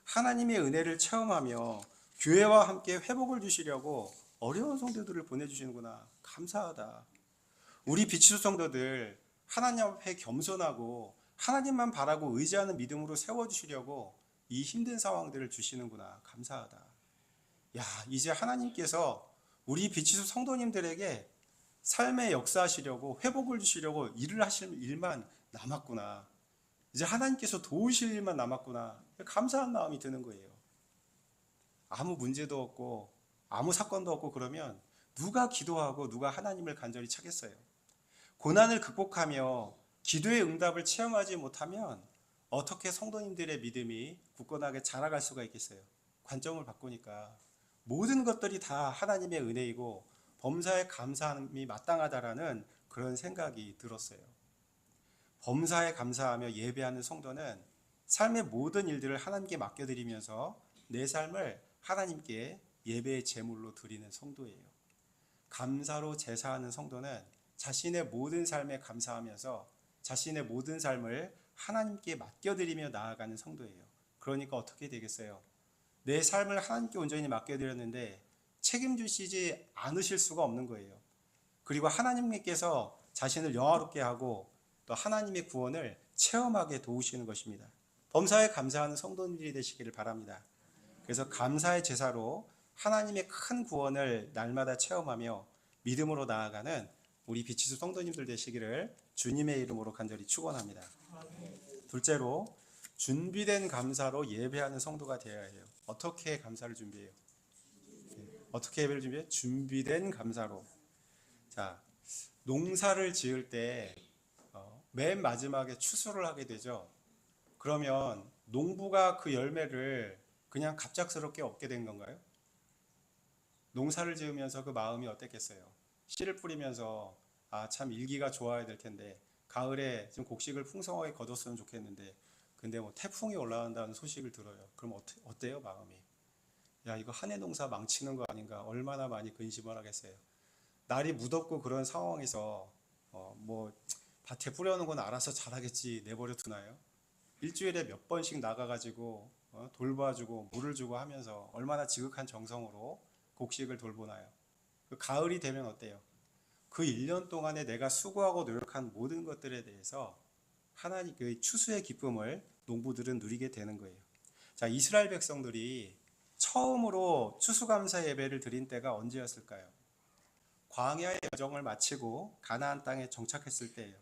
하나님의 은혜를 체험하며 교회와 함께 회복을 주시려고 어려운 성도들을 보내주시는구나. 감사하다. 우리 비치수 성도들 하나님 앞에 겸손하고 하나님만 바라고 의지하는 믿음으로 세워주시려고 이 힘든 상황들을 주시는구나. 감사하다. 야, 이제 하나님께서 우리 비치수 성도님들에게 삶의 역사하시려고 회복을 주시려고 일을 하실 일만 남았구나. 이제 하나님께서 도우실 일만 남았구나. 감사한 마음이 드는 거예요. 아무 문제도 없고 아무 사건도 없고 그러면 누가 기도하고 누가 하나님을 간절히 찾겠어요. 고난을 극복하며 기도의 응답을 체험하지 못하면 어떻게 성도님들의 믿음이 굳건하게 자라갈 수가 있겠어요. 관점을 바꾸니까 모든 것들이 다 하나님의 은혜이고 범사에 감사함이 마땅하다라는 그런 생각이 들었어요. 범사에 감사하며 예배하는 성도는 삶의 모든 일들을 하나님께 맡겨드리면서 내 삶을 하나님께 예배의 제물로 드리는 성도예요. 감사로 제사하는 성도는 자신의 모든 삶에 감사하면서 자신의 모든 삶을 하나님께 맡겨드리며 나아가는 성도예요. 그러니까 어떻게 되겠어요? 내 삶을 하나님께 온전히 맡겨드렸는데 책임지시지 않으실 수가 없는 거예요. 그리고 하나님께서 자신을 영화롭게 하고 또 하나님의 구원을 체험하게 도우시는 것입니다. 범사에 감사하는 성도님들이 되시기를 바랍니다. 그래서 감사의 제사로 하나님의 큰 구원을 날마다 체험하며 믿음으로 나아가는 우리 비치수 성도님들 되시기를 주님의 이름으로 간절히 축원합니다. 둘째로 준비된 감사로 예배하는 성도가 되어야 해요. 어떻게 감사를 준비해요? 어떻게 예배를 준비해요? 준비된 감사로. 자, 농사를 지을 때 맨 마지막에 추수를 하게 되죠. 그러면 농부가 그 열매를 그냥 갑작스럽게 얻게 된 건가요? 농사를 지으면서 그 마음이 어땠겠어요? 씨를 뿌리면서 아, 참 일기가 좋아야 될 텐데 가을에 좀 곡식을 풍성하게 거뒀으면 좋겠는데 근데 뭐 태풍이 올라온다는 소식을 들어요. 그럼 어때요 마음이? 야, 이거 한 해 농사 망치는 거 아닌가? 얼마나 많이 근심을 하겠어요. 날이 무덥고 그런 상황에서 뭐 밭에 뿌려놓은 건 알아서 잘하겠지 내버려 두나요? 일주일에 몇 번씩 나가가지고 돌봐주고 물을 주고 하면서 얼마나 지극한 정성으로 곡식을 돌보나요? 그 가을이 되면 어때요? 그 1년 동안에 내가 수고하고 노력한 모든 것들에 대해서 하나님 그 추수의 기쁨을 농부들은 누리게 되는 거예요. 자, 이스라엘 백성들이 처음으로 추수감사 예배를 드린 때가 언제였을까요? 광야의 여정을 마치고 가나안 땅에 정착했을 때예요.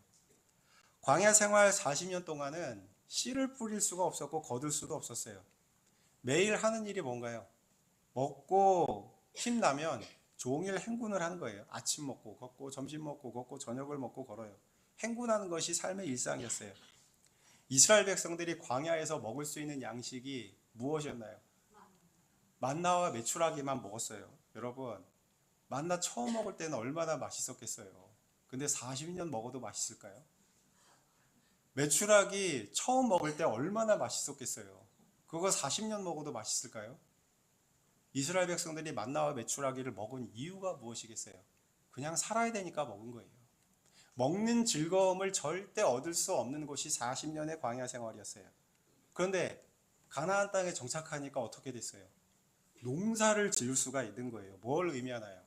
광야 생활 40년 동안은 씨를 뿌릴 수가 없었고 거둘 수도 없었어요. 매일 하는 일이 뭔가요? 먹고 힘나면 종일 행군을 하는 거예요. 아침 먹고 걷고 점심 먹고 걷고 저녁을 먹고 걸어요. 행군하는 것이 삶의 일상이었어요. 이스라엘 백성들이 광야에서 먹을 수 있는 양식이 무엇이었나요? 만나와 메추라기만 먹었어요. 여러분, 만나 처음 먹을 때는 얼마나 맛있었겠어요. 근데 40년 먹어도 맛있을까요? 메추라기 처음 먹을 때 얼마나 맛있었겠어요. 그거 40년 먹어도 맛있을까요? 이스라엘 백성들이 만나와 메추라기를 먹은 이유가 무엇이겠어요? 그냥 살아야 되니까 먹은 거예요. 먹는 즐거움을 절대 얻을 수 없는 곳이 40년의 광야 생활이었어요. 그런데 가나안 땅에 정착하니까 어떻게 됐어요? 농사를 지을 수가 있는 거예요. 뭘 의미하나요?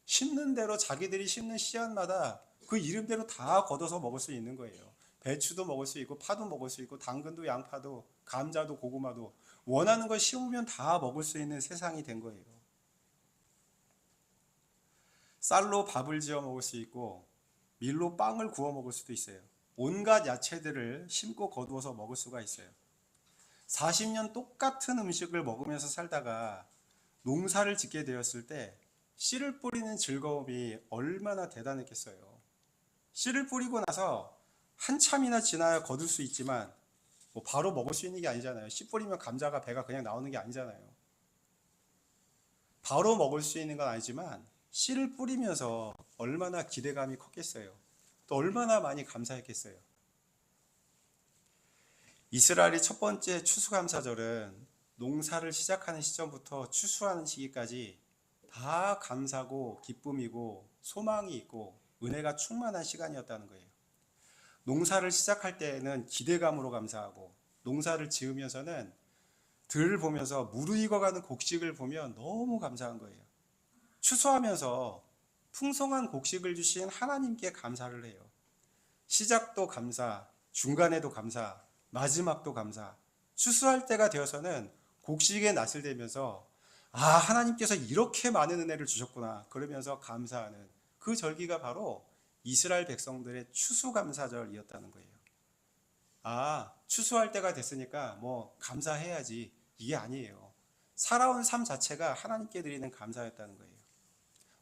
심는 대로 자기들이 심는 씨앗마다 그 이름대로 다 걷어서 먹을 수 있는 거예요. 배추도 먹을 수 있고 파도 먹을 수 있고 당근도 양파도 감자도 고구마도 원하는 걸 심으면 다 먹을 수 있는 세상이 된 거예요. 쌀로 밥을 지어 먹을 수 있고 밀로 빵을 구워 먹을 수도 있어요. 온갖 야채들을 심고 거두어서 먹을 수가 있어요. 40년 똑같은 음식을 먹으면서 살다가 농사를 짓게 되었을 때 씨를 뿌리는 즐거움이 얼마나 대단했겠어요. 씨를 뿌리고 나서 한참이나 지나야 거둘 수 있지만 뭐 바로 먹을 수 있는 게 아니잖아요. 씨 뿌리면 감자가 배가 그냥 나오는 게 아니잖아요. 바로 먹을 수 있는 건 아니지만 씨를 뿌리면서 얼마나 기대감이 컸겠어요. 또 얼마나 많이 감사했겠어요. 이스라엘의 첫 번째 추수감사절은 농사를 시작하는 시점부터 추수하는 시기까지 다 감사고 기쁨이고 소망이 있고 은혜가 충만한 시간이었다는 거예요. 농사를 시작할 때에는 기대감으로 감사하고 농사를 지으면서는 들 보면서 무르익어가는 곡식을 보면 너무 감사한 거예요. 추수하면서 풍성한 곡식을 주신 하나님께 감사를 해요. 시작도 감사, 중간에도 감사, 마지막도 감사. 추수할 때가 되어서는 곡식의 낯을 대면서 하나님께서 이렇게 많은 은혜를 주셨구나 그러면서 감사하는 그 절기가 바로 이스라엘 백성들의 추수감사절이었다는 거예요. 추수할 때가 됐으니까 뭐 감사해야지 이게 아니에요. 살아온 삶 자체가 하나님께 드리는 감사였다는 거예요.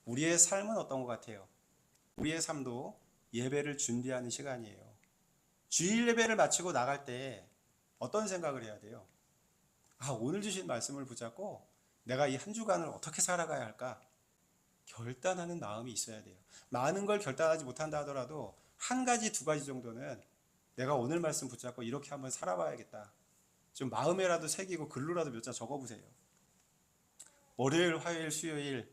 우리의 삶은 어떤 것 같아요? 우리의 삶도 예배를 준비하는 시간이에요. 주일 예배를 마치고 나갈 때 어떤 생각을 해야 돼요? 오늘 주신 말씀을 붙잡고 내가 이 한 주간을 어떻게 살아가야 할까? 결단하는 마음이 있어야 돼요. 많은 걸 결단하지 못한다 하더라도 한 가지, 두 가지 정도는 내가 오늘 말씀 붙잡고 이렇게 한번 살아봐야겠다. 좀 마음에라도 새기고 글로라도 몇 자 적어보세요. 월요일, 화요일, 수요일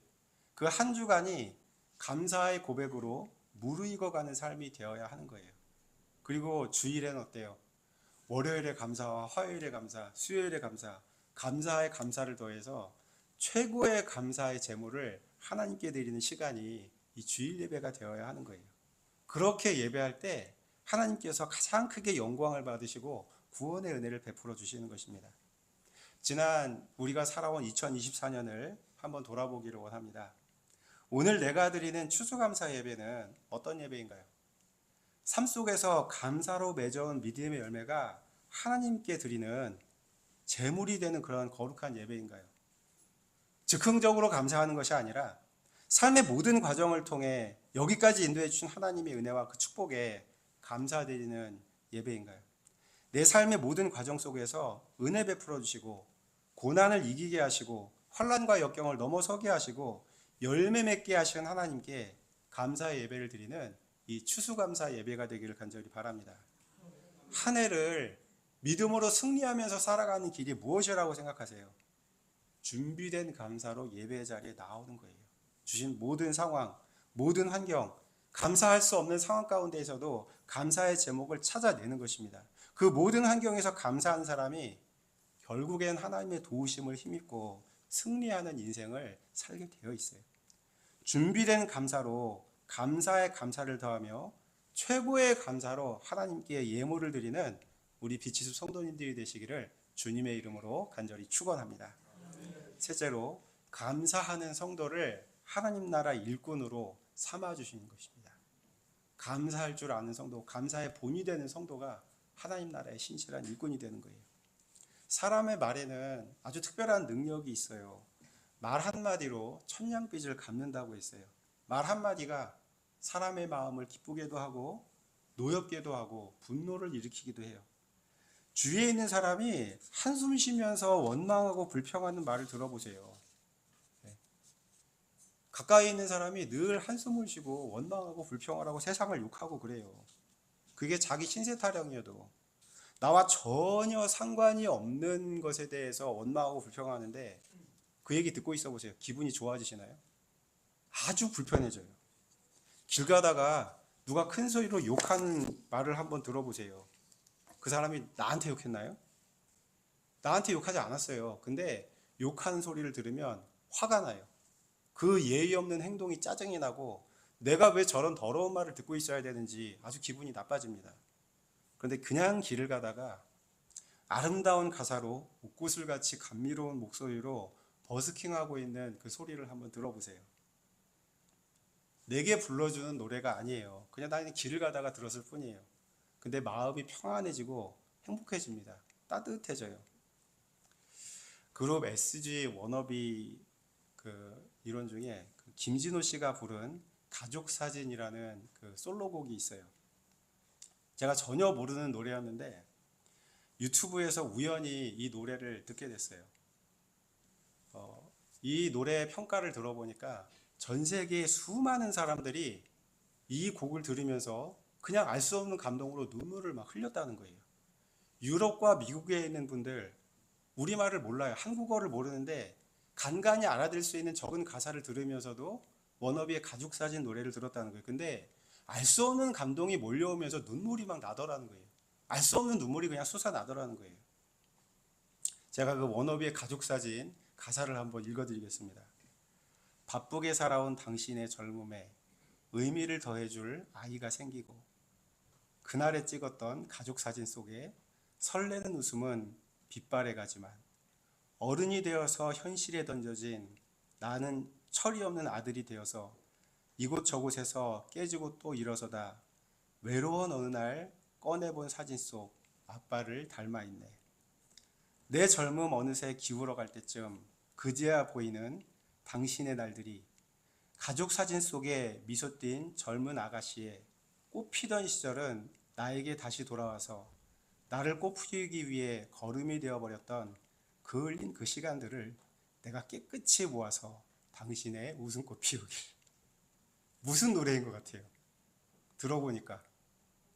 그 한 주간이 감사의 고백으로 무르익어가는 삶이 되어야 하는 거예요. 그리고 주일에는 어때요? 월요일의 감사와 화요일의 감사, 수요일의 감사, 감사의 감사를 더해서 최고의 감사의 제물을 하나님께 드리는 시간이 이 주일 예배가 되어야 하는 거예요. 그렇게 예배할 때 하나님께서 가장 크게 영광을 받으시고 구원의 은혜를 베풀어 주시는 것입니다. 지난 우리가 살아온 2024년을 한번 돌아보기를 원합니다. 오늘 내가 드리는 추수감사 예배는 어떤 예배인가요? 삶 속에서 감사로 맺어온 믿음의 열매가 하나님께 드리는 제물이 되는 그런 거룩한 예배인가요? 즉흥적으로 감사하는 것이 아니라 삶의 모든 과정을 통해 여기까지 인도해 주신 하나님의 은혜와 그 축복에 감사드리는 예배인가요? 내 삶의 모든 과정 속에서 은혜 베풀어 주시고 고난을 이기게 하시고 환난과 역경을 넘어서게 하시고 열매 맺게 하시는 하나님께 감사의 예배를 드리는 이 추수감사 예배가 되기를 간절히 바랍니다. 한 해를 믿음으로 승리하면서 살아가는 길이 무엇이라고 생각하세요? 준비된 감사로 예배 자리에 나오는 거예요. 주신 모든 상황, 모든 환경, 감사할 수 없는 상황 가운데에서도 감사의 제목을 찾아내는 것입니다. 그 모든 환경에서 감사한 사람이 결국엔 하나님의 도우심을 힘입고 승리하는 인생을 살게 되어 있어요. 준비된 감사로 감사에 감사를 더하며 최고의 감사로 하나님께 예물을 드리는 우리 빛이숲 성도님들이 되시기를 주님의 이름으로 간절히 축원합니다. 셋째로 감사하는 성도를 하나님 나라 일꾼으로 삼아주시는 것입니다. 감사할 줄 아는 성도, 감사의 본이 되는 성도가 하나님 나라의 신실한 일꾼이 되는 거예요. 사람의 말에는 아주 특별한 능력이 있어요. 말 한마디로 천냥빚을 갚는다고 했어요. 말 한마디가 사람의 마음을 기쁘게도 하고 노엽게도 하고 분노를 일으키기도 해요. 주위에 있는 사람이 한숨 쉬면서 원망하고 불평하는 말을 들어보세요. 가까이 있는 사람이 늘 한숨을 쉬고 원망하고 불평하라고 세상을 욕하고 그래요. 그게 자기 신세 타령이어도 나와 전혀 상관이 없는 것에 대해서 원망하고 불평하는데 그 얘기 듣고 있어 보세요. 기분이 좋아지시나요? 아주 불편해져요. 길 가다가 누가 큰 소리로 욕하는 말을 한번 들어보세요. 그 사람이 나한테 욕했나요? 나한테 욕하지 않았어요. 근데 욕하는 소리를 들으면 화가 나요. 그 예의 없는 행동이 짜증이 나고 내가 왜 저런 더러운 말을 듣고 있어야 되는지 아주 기분이 나빠집니다. 그런데 그냥 길을 가다가 아름다운 가사로 옥구슬같이 감미로운 목소리로 버스킹하고 있는 그 소리를 한번 들어보세요. 내게 불러주는 노래가 아니에요. 그냥 나 길을 가다가 들었을 뿐이에요. 근데 마음이 평안해지고 행복해집니다. 따뜻해져요. 그룹 SG 워너비 이론 중에 김진호 씨가 부른 가족 사진이라는 그 솔로곡이 있어요. 제가 전혀 모르는 노래였는데 유튜브에서 우연히 이 노래를 듣게 됐어요. 이 노래 평가를 들어보니까 전 세계의 수많은 사람들이 이 곡을 들으면서 그냥 알 수 없는 감동으로 눈물을 막 흘렸다는 거예요. 유럽과 미국에 있는 분들 우리말을 몰라요. 한국어를 모르는데 간간히 알아들을 수 있는 적은 가사를 들으면서도 워너비의 가족사진 노래를 들었다는 거예요. 근데 알 수 없는 감동이 몰려오면서 눈물이 막 나더라는 거예요. 알 수 없는 눈물이 그냥 솟아나더라는 거예요. 제가 그 워너비의 가족사진 가사를 한번 읽어드리겠습니다. 바쁘게 살아온 당신의 젊음에 의미를 더해줄 아이가 생기고 그날에 찍었던 가족사진 속에 설레는 웃음은 빛발에 가지만 어른이 되어서 현실에 던져진 나는 철이 없는 아들이 되어서 이곳저곳에서 깨지고 또 일어서다 외로운 어느 날 꺼내본 사진 속 아빠를 닮아있네. 내 젊음 어느새 기울어 갈 때쯤 그제야 보이는 당신의 날들이 가족 사진 속에 미소 띈 젊은 아가씨의 꽃피던 시절은 나에게 다시 돌아와서 나를 꽃피우기 위해 걸음이 되어버렸던 그을린 그 시간들을 내가 깨끗이 모아서 당신의 웃음꽃 피우길. 무슨 노래인 것 같아요. 들어보니까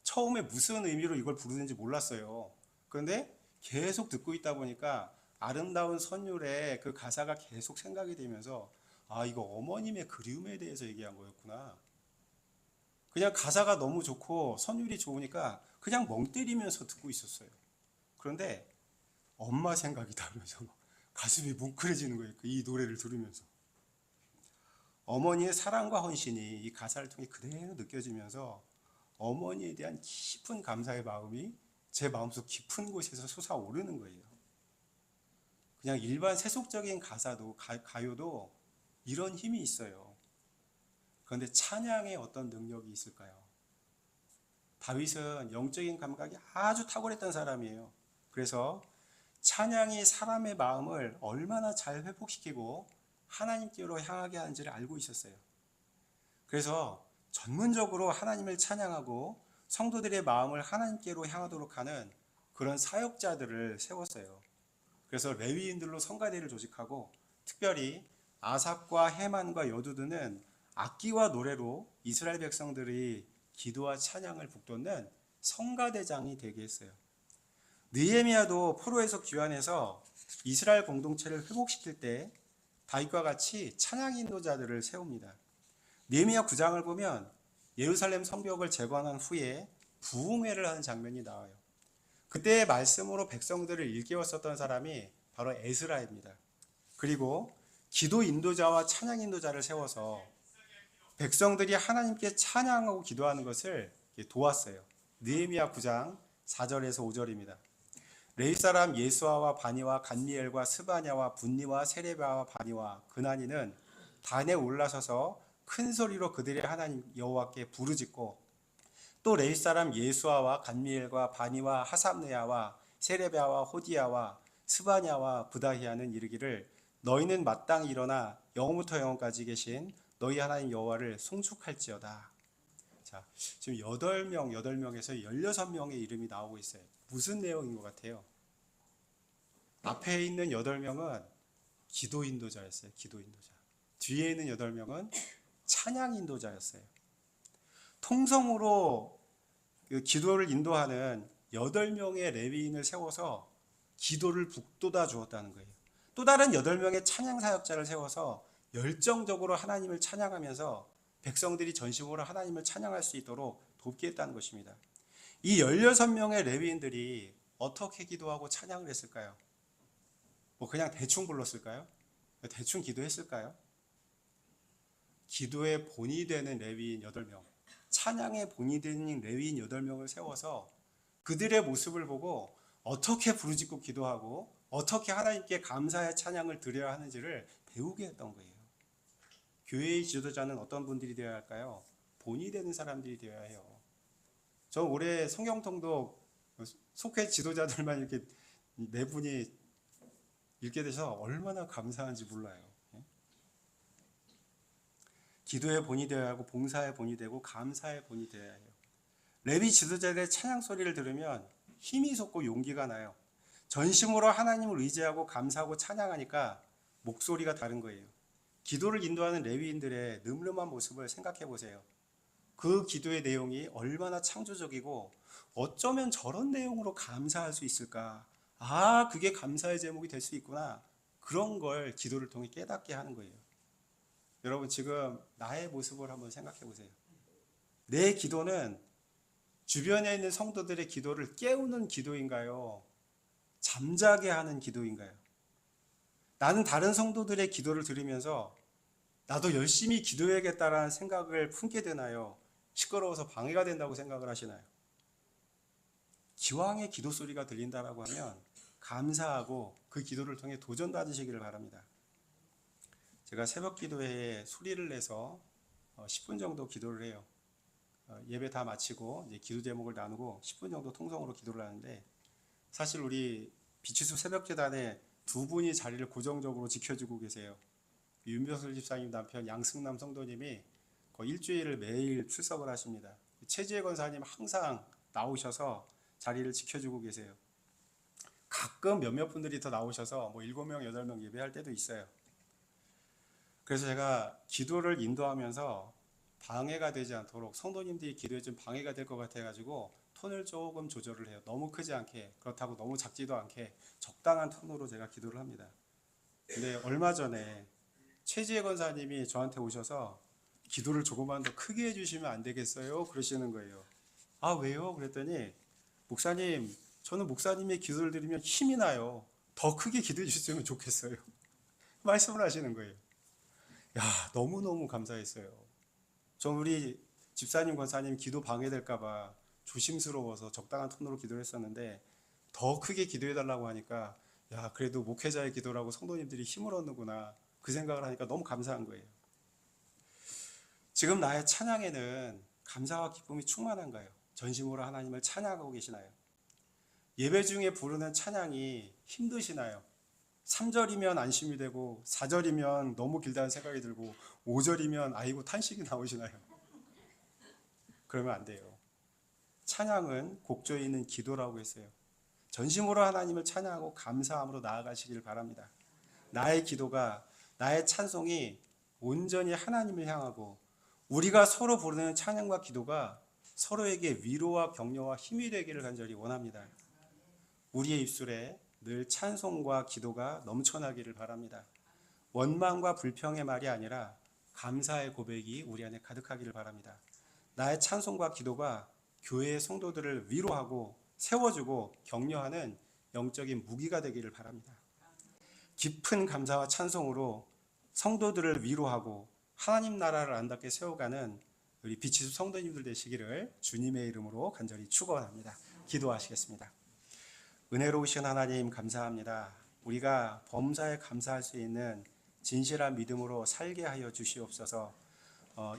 처음에 무슨 의미로 이걸 부르는지 몰랐어요. 그런데 계속 듣고 있다 보니까 아름다운 선율의 그 가사가 계속 생각이 되면서 아, 이거 어머님의 그리움에 대해서 얘기한 거였구나. 그냥 가사가 너무 좋고 선율이 좋으니까 그냥 멍 때리면서 듣고 있었어요. 그런데 엄마 생각이 나면서 가슴이 뭉클해지는 거예요. 이 노래를 들으면서. 어머니의 사랑과 헌신이 이 가사를 통해 그대로 느껴지면서 어머니에 대한 깊은 감사의 마음이 제 마음속 깊은 곳에서 솟아오르는 거예요. 그냥 일반 세속적인 가사도 가요도 이런 힘이 있어요. 그런데 찬양에 어떤 능력이 있을까요? 다윗은 영적인 감각이 아주 탁월했던 사람이에요. 그래서 찬양이 사람의 마음을 얼마나 잘 회복시키고 하나님께로 향하게 하는지를 알고 있었어요. 그래서 전문적으로 하나님을 찬양하고 성도들의 마음을 하나님께로 향하도록 하는 그런 사역자들을 세웠어요. 그래서 레위인들로 성가대를 조직하고 특별히 아삽과 헤만과 여두두는 악기와 노래로 이스라엘 백성들이 기도와 찬양을 북돋는 성가대장이 되게 했어요. 느헤미야도 포로에서 귀환해서 이스라엘 공동체를 회복시킬 때 다윗과 같이 찬양 인도자들을 세웁니다. 느헤미야 9장을 보면 예루살렘 성벽을 재건한 후에 부흥회를 하는 장면이 나와요. 그때의 말씀으로 백성들을 일깨웠었던 사람이 바로 에스라입니다. 그리고 기도 인도자와 찬양 인도자를 세워서 백성들이 하나님께 찬양하고 기도하는 것을 도왔어요. 느헤미야 9장 4절에서 5절입니다. 레위 사람 예수아와 바니와 간미엘과 스바냐와 분니와 세레바와 바니와 그나니는 단에 올라서서 큰 소리로 그들의 하나님 여호와께 부르짖고 또 레위 사람 예수아와 간미엘과 바니와 하삽네아와 세레바와 호디야와 스바냐와 부다히아는 이르기를 너희는 마땅히 일어나 영원부터 영원까지 계신 너희 하나님 여호와를 송축할지어다. 자, 지금 8명에서 16명의 이름이 나오고 있어요. 무슨 내용인 것 같아요? 앞에 있는 8명은 기도 인도자였어요. 기도 인도자. 뒤에 있는 8명은 찬양 인도자였어요. 통성으로 그 기도를 인도하는 8명의 레위인을 세워서 기도를 북돋아 주었다는 거예요. 또 다른 8명의 찬양 사역자를 세워서 열정적으로 하나님을 찬양하면서 백성들이 전심으로 하나님을 찬양할 수 있도록 돕게 했다는 것입니다. 이 16명의 레위인들이 어떻게 기도하고 찬양을 했을까요? 뭐 그냥 대충 불렀을까요? 대충 기도했을까요? 기도의 본이 되는 레위인 8명, 찬양의 본이 되는 레위인 8명을 세워서 그들의 모습을 보고 어떻게 부르짖고 기도하고 어떻게 하나님께 감사의 찬양을 드려야 하는지를 배우게 했던 거예요. 교회의 지도자는 어떤 분들이 되어야 할까요? 본이 되는 사람들이 되어야 해요. 저 올해 성경통독 속회 지도자들만 이렇게 4분이 읽게 돼서 얼마나 감사한지 몰라요. 기도의 본이 되어야 하고 봉사의 본이 되고 감사의 본이 되어야 해요. 레위 지도자들의 찬양 소리를 들으면 힘이 솟고 용기가 나요. 전심으로 하나님을 의지하고 감사하고 찬양하니까 목소리가 다른 거예요. 기도를 인도하는 레위인들의 늠름한 모습을 생각해 보세요. 그 기도의 내용이 얼마나 창조적이고 어쩌면 저런 내용으로 감사할 수 있을까? 아, 그게 감사의 제목이 될 수 있구나. 그런 걸 기도를 통해 깨닫게 하는 거예요. 여러분, 지금 나의 모습을 한번 생각해 보세요. 내 기도는 주변에 있는 성도들의 기도를 깨우는 기도인가요? 잠자게 하는 기도인가요? 나는 다른 성도들의 기도를 들으면서 나도 열심히 기도해야겠다라는 생각을 품게 되나요? 시끄러워서 방해가 된다고 생각을 하시나요? 기왕의 기도 소리가 들린다라고 하면 감사하고 그 기도를 통해 도전받으시기를 바랍니다. 제가 새벽 기도회에 소리를 내서 10분 정도 기도를 해요. 예배 다 마치고 이제 기도 제목을 나누고 10분 정도 통성으로 기도를 하는데, 사실 우리 비치수 새벽재단에 2분이 자리를 고정적으로 지켜주고 계세요. 윤병슬 집사님 남편 양승남 성도님이 거의 일주일을 매일 출석을 하십니다. 최지혜 권사님 항상 나오셔서 자리를 지켜주고 계세요. 가끔 몇몇 분들이 더 나오셔서 뭐 7명, 8명 예배할 때도 있어요. 그래서 제가 기도를 인도하면서 방해가 되지 않도록, 성도님들이 기도에 좀 방해가 될 것 같아가지고 톤을 조금 조절을 해요. 너무 크지 않게, 그렇다고 너무 작지도 않게 적당한 톤으로 제가 기도를 합니다. 근데 얼마 전에 최지혜 권사님이 저한테 오셔서 기도를 조금만 더 크게 해주시면 안 되겠어요? 그러시는 거예요. 아, 왜요? 그랬더니, 목사님, 저는 목사님의 기도를 들으면 힘이 나요. 더 크게 기도해 주셨으면 좋겠어요. 말씀을 하시는 거예요. 야, 너무너무 감사했어요. 전 우리 집사님, 권사님 기도 방해될까봐 조심스러워서 적당한 톤으로 기도를 했었는데, 더 크게 기도해달라고 하니까, 야, 그래도 목회자의 기도라고 성도님들이 힘을 얻는구나, 그 생각을 하니까 너무 감사한 거예요. 지금 나의 찬양에는 감사와 기쁨이 충만한가요? 전심으로 하나님을 찬양하고 계시나요? 예배 중에 부르는 찬양이 힘드시나요? 3절이면 안심이 되고 4절이면 너무 길다는 생각이 들고 5절이면 아이고 탄식이 나오시나요? 그러면 안 돼요. 찬양은 곡조에 있는 기도라고 했어요. 전심으로 하나님을 찬양하고 감사함으로 나아가시길 바랍니다. 나의 기도가, 나의 찬송이 온전히 하나님을 향하고 우리가 서로 부르는 찬양과 기도가 서로에게 위로와 격려와 힘이 되기를 간절히 원합니다. 우리의 입술에 늘 찬송과 기도가 넘쳐나기를 바랍니다. 원망과 불평의 말이 아니라 감사의 고백이 우리 안에 가득하기를 바랍니다. 나의 찬송과 기도가 교회의 성도들을 위로하고 세워주고 격려하는 영적인 무기가 되기를 바랍니다. 깊은 감사와 찬송으로 성도들을 위로하고 하나님 나라를 아름답게 세워가는 우리 비치수 성도님들 되시기를 주님의 이름으로 간절히 축원합니다. 기도하시겠습니다. 은혜로우신 하나님 감사합니다. 우리가 범사에 감사할 수 있는 진실한 믿음으로 살게 하여 주시옵소서.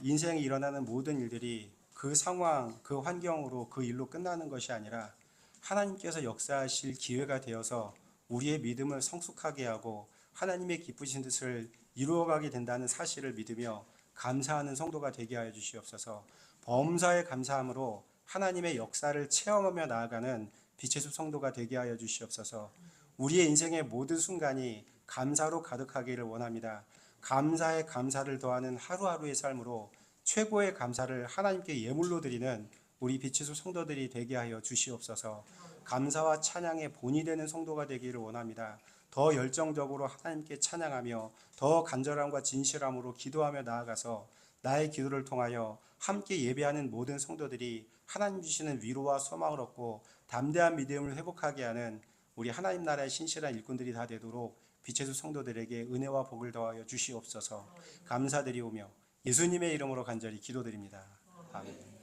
인생에 일어나는 모든 일들이 그 상황, 그 환경으로 그 일로 끝나는 것이 아니라 하나님께서 역사하실 기회가 되어서 우리의 믿음을 성숙하게 하고 하나님의 기쁘신 뜻을 이루어가게 된다는 사실을 믿으며 감사하는 성도가 되게 하여 주시옵소서. 범사에 감사함으로 하나님의 역사를 체험하며 나아가는 빛의 숲 성도가 되게 하여 주시옵소서. 우리의 인생의 모든 순간이 감사로 가득하기를 원합니다. 감사에 감사를 더하는 하루하루의 삶으로 최고의 감사를 하나님께 예물로 드리는 우리 빛의 숲 성도들이 되게 하여 주시옵소서. 감사와 찬양의 본이 되는 성도가 되기를 원합니다. 더 열정적으로 하나님께 찬양하며 더 간절함과 진실함으로 기도하며 나아가서 나의 기도를 통하여 함께 예배하는 모든 성도들이 하나님 주시는 위로와 소망을 얻고 담대한 믿음을 회복하게 하는 우리 하나님 나라의 신실한 일꾼들이 다 되도록 빛의 숲 성도들에게 은혜와 복을 더하여 주시옵소서. 감사드리오며 예수님의 이름으로 간절히 기도드립니다. 아멘.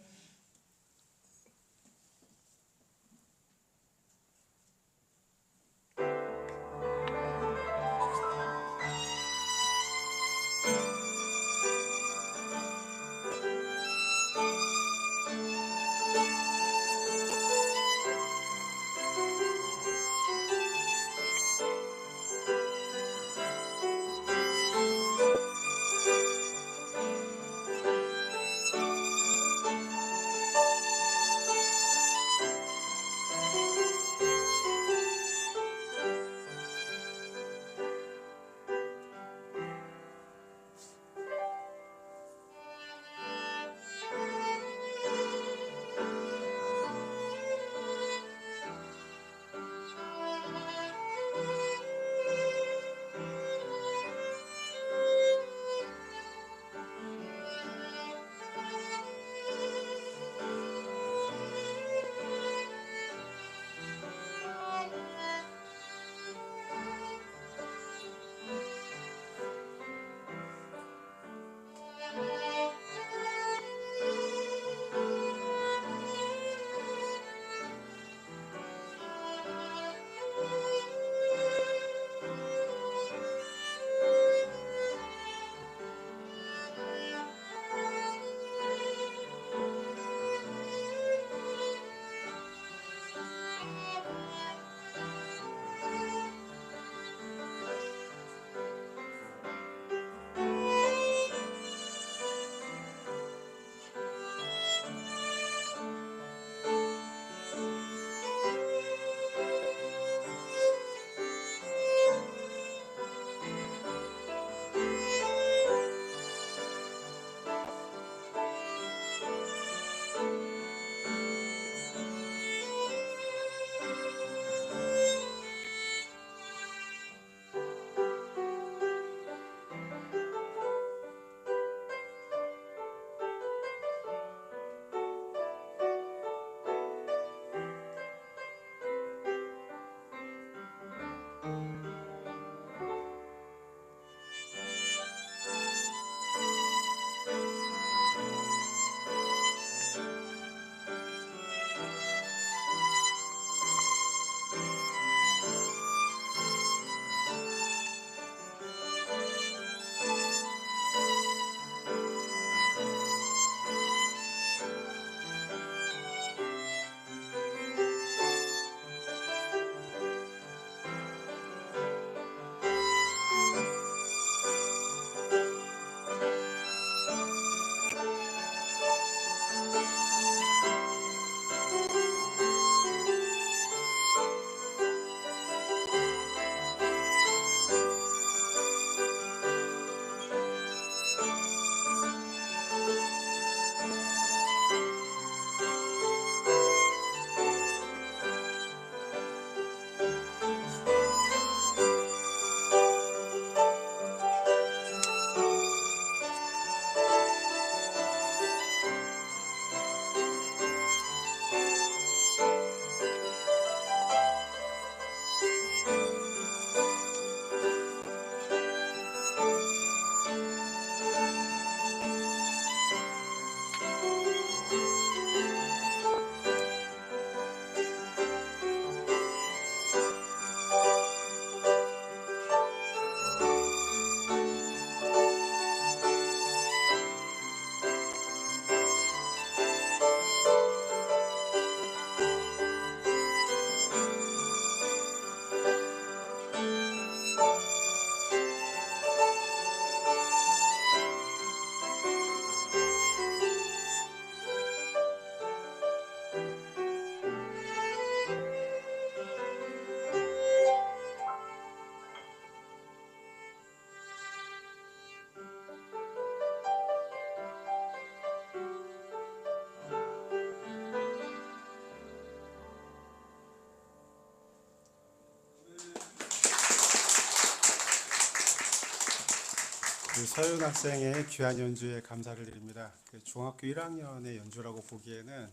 서윤 학생의 귀한 연주에 감사를 드립니다. 중학교 1학년의 연주라고 보기에는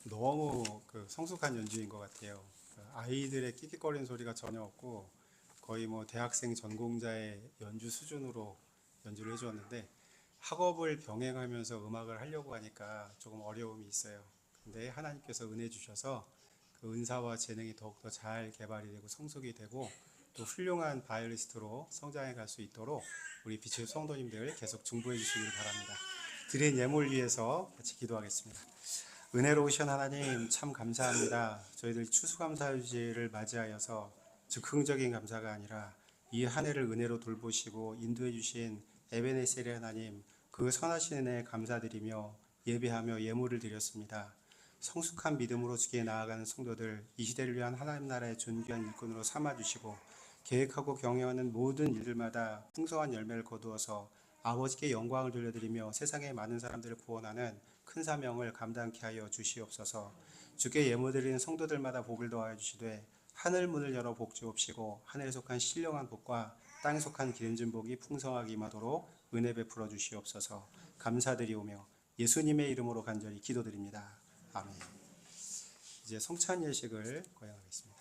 너무 성숙한 연주인 것 같아요. 아이들의 끽끽거리는 소리가 전혀 없고 거의 뭐 대학생 전공자의 연주 수준으로 연주를 해주었는데, 학업을 병행하면서 음악을 하려고 하니까 조금 어려움이 있어요. 근데 하나님께서 은혜 주셔서 그 은사와 재능이 더욱더 잘 개발이 되고 성숙이 되고 또 훌륭한 바이올리스트로 성장해 갈 수 있도록 우리 빛의 성도님들 계속 중보해 주시길 바랍니다. 드린 예물 위해서 같이 기도하겠습니다. 은혜로우신 하나님, 참 감사합니다. 저희들 추수감사주일을 맞이하여서 즉흥적인 감사가 아니라 이 한 해를 은혜로 돌보시고 인도해 주신 에베네셀의 하나님, 그 선하신 은혜에 감사드리며 예배하며 예물을 드렸습니다. 성숙한 믿음으로 주기에 나아가는 성도들, 이 시대를 위한 하나님 나라의 존귀한 일꾼으로 삼아주시고 계획하고 경영하는 모든 일들마다 풍성한 열매를 거두어서 아버지께 영광을 돌려드리며 세상의 많은 사람들을 구원하는 큰 사명을 감당케 하여 주시옵소서. 주께 예물드리는 성도들마다 복을 더하여 주시되 하늘 문을 열어 복 주옵시고 하늘에 속한 신령한 복과 땅에 속한 기름진 복이 풍성하게 임하도록 은혜 베풀어 주시옵소서. 감사드리오며 예수님의 이름으로 간절히 기도드립니다. 아멘. 이제 성찬 예식을 거행하겠습니다.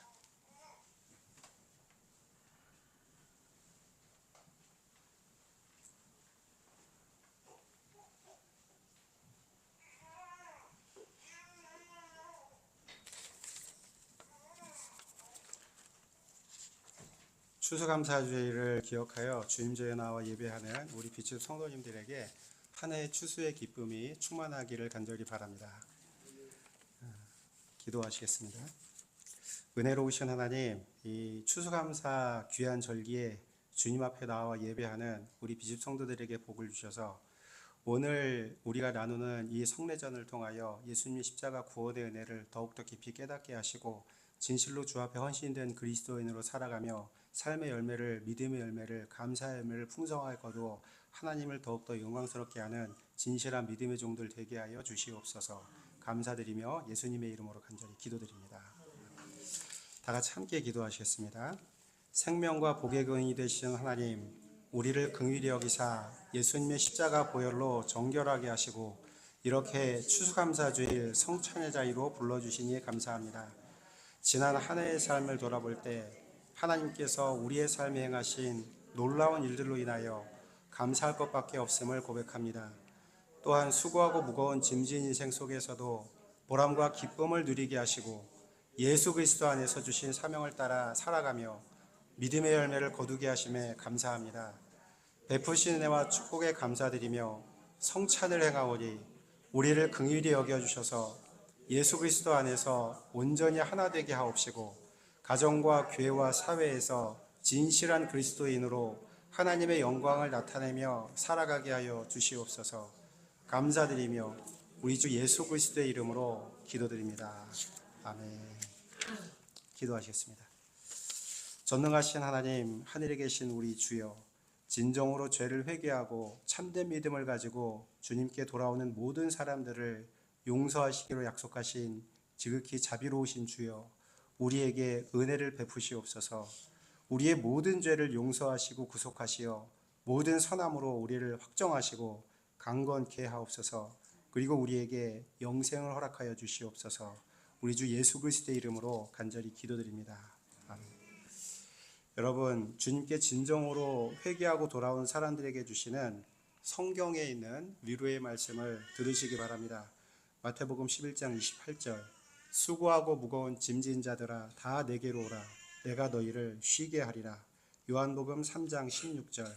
추수감사주일을 기억하여 주님 전에 나와 예배하는 우리 빛의 성도님들에게 한 해의 추수의 기쁨이 충만하기를 간절히 바랍니다. 기도하시겠습니다. 은혜로우신 하나님, 이 추수감사 귀한 절기에 주님 앞에 나와 예배하는 우리 빛의 성도들에게 복을 주셔서 오늘 우리가 나누는 이 성례전을 통하여 예수님의 십자가 구원의 은혜를 더욱더 깊이 깨닫게 하시고 진실로 주 앞에 헌신된 그리스도인으로 살아가며 삶의 열매를, 믿음의 열매를, 감사의 열매를 풍성하게 거두어 하나님을 더욱더 영광스럽게 하는 진실한 믿음의 종들 되게 하여 주시옵소서. 감사드리며 예수님의 이름으로 간절히 기도드립니다. 다 같이 함께 기도하시겠습니다. 생명과 복의 근원이 되시는 하나님, 우리를 긍휼히 여기사 예수님의 십자가 보혈로 정결하게 하시고 이렇게 추수감사주일 성찬의 자리로 불러주시니 감사합니다. 지난 한 해의 삶을 돌아볼 때 하나님께서 우리의 삶에 행하신 놀라운 일들로 인하여 감사할 것밖에 없음을 고백합니다. 또한 수고하고 무거운 짐진 인생 속에서도 보람과 기쁨을 누리게 하시고 예수 그리스도 안에서 주신 사명을 따라 살아가며 믿음의 열매를 거두게 하심에 감사합니다. 베푸신 은혜와 축복에 감사드리며 성찬을 행하오니 우리를 긍휼히 여겨주셔서 예수 그리스도 안에서 온전히 하나 되게 하옵시고 가정과 교회와 사회에서 진실한 그리스도인으로 하나님의 영광을 나타내며 살아가게 하여 주시옵소서. 감사드리며 우리 주 예수 그리스도의 이름으로 기도드립니다. 아멘. 기도하시겠습니다. 전능하신 하나님, 하늘에 계신 우리 주여, 진정으로 죄를 회개하고 참된 믿음을 가지고 주님께 돌아오는 모든 사람들을 용서하시기로 약속하신 지극히 자비로우신 주여, 우리에게 은혜를 베푸시옵소서. 우리의 모든 죄를 용서하시고 구속하시어 모든 선함으로 우리를 확정하시고 강건케 하옵소서. 그리고 우리에게 영생을 허락하여 주시옵소서. 우리 주 예수 그리스도의 이름으로 간절히 기도드립니다. 아멘. 여러분, 주님께 진정으로 회개하고 돌아온 사람들에게 주시는 성경에 있는 위로의 말씀을 들으시기 바랍니다. 마태복음 11장 28절, 수고하고 무거운 짐진 자들아 다 내게로 오라, 내가 너희를 쉬게 하리라. 요한복음 3장 16절,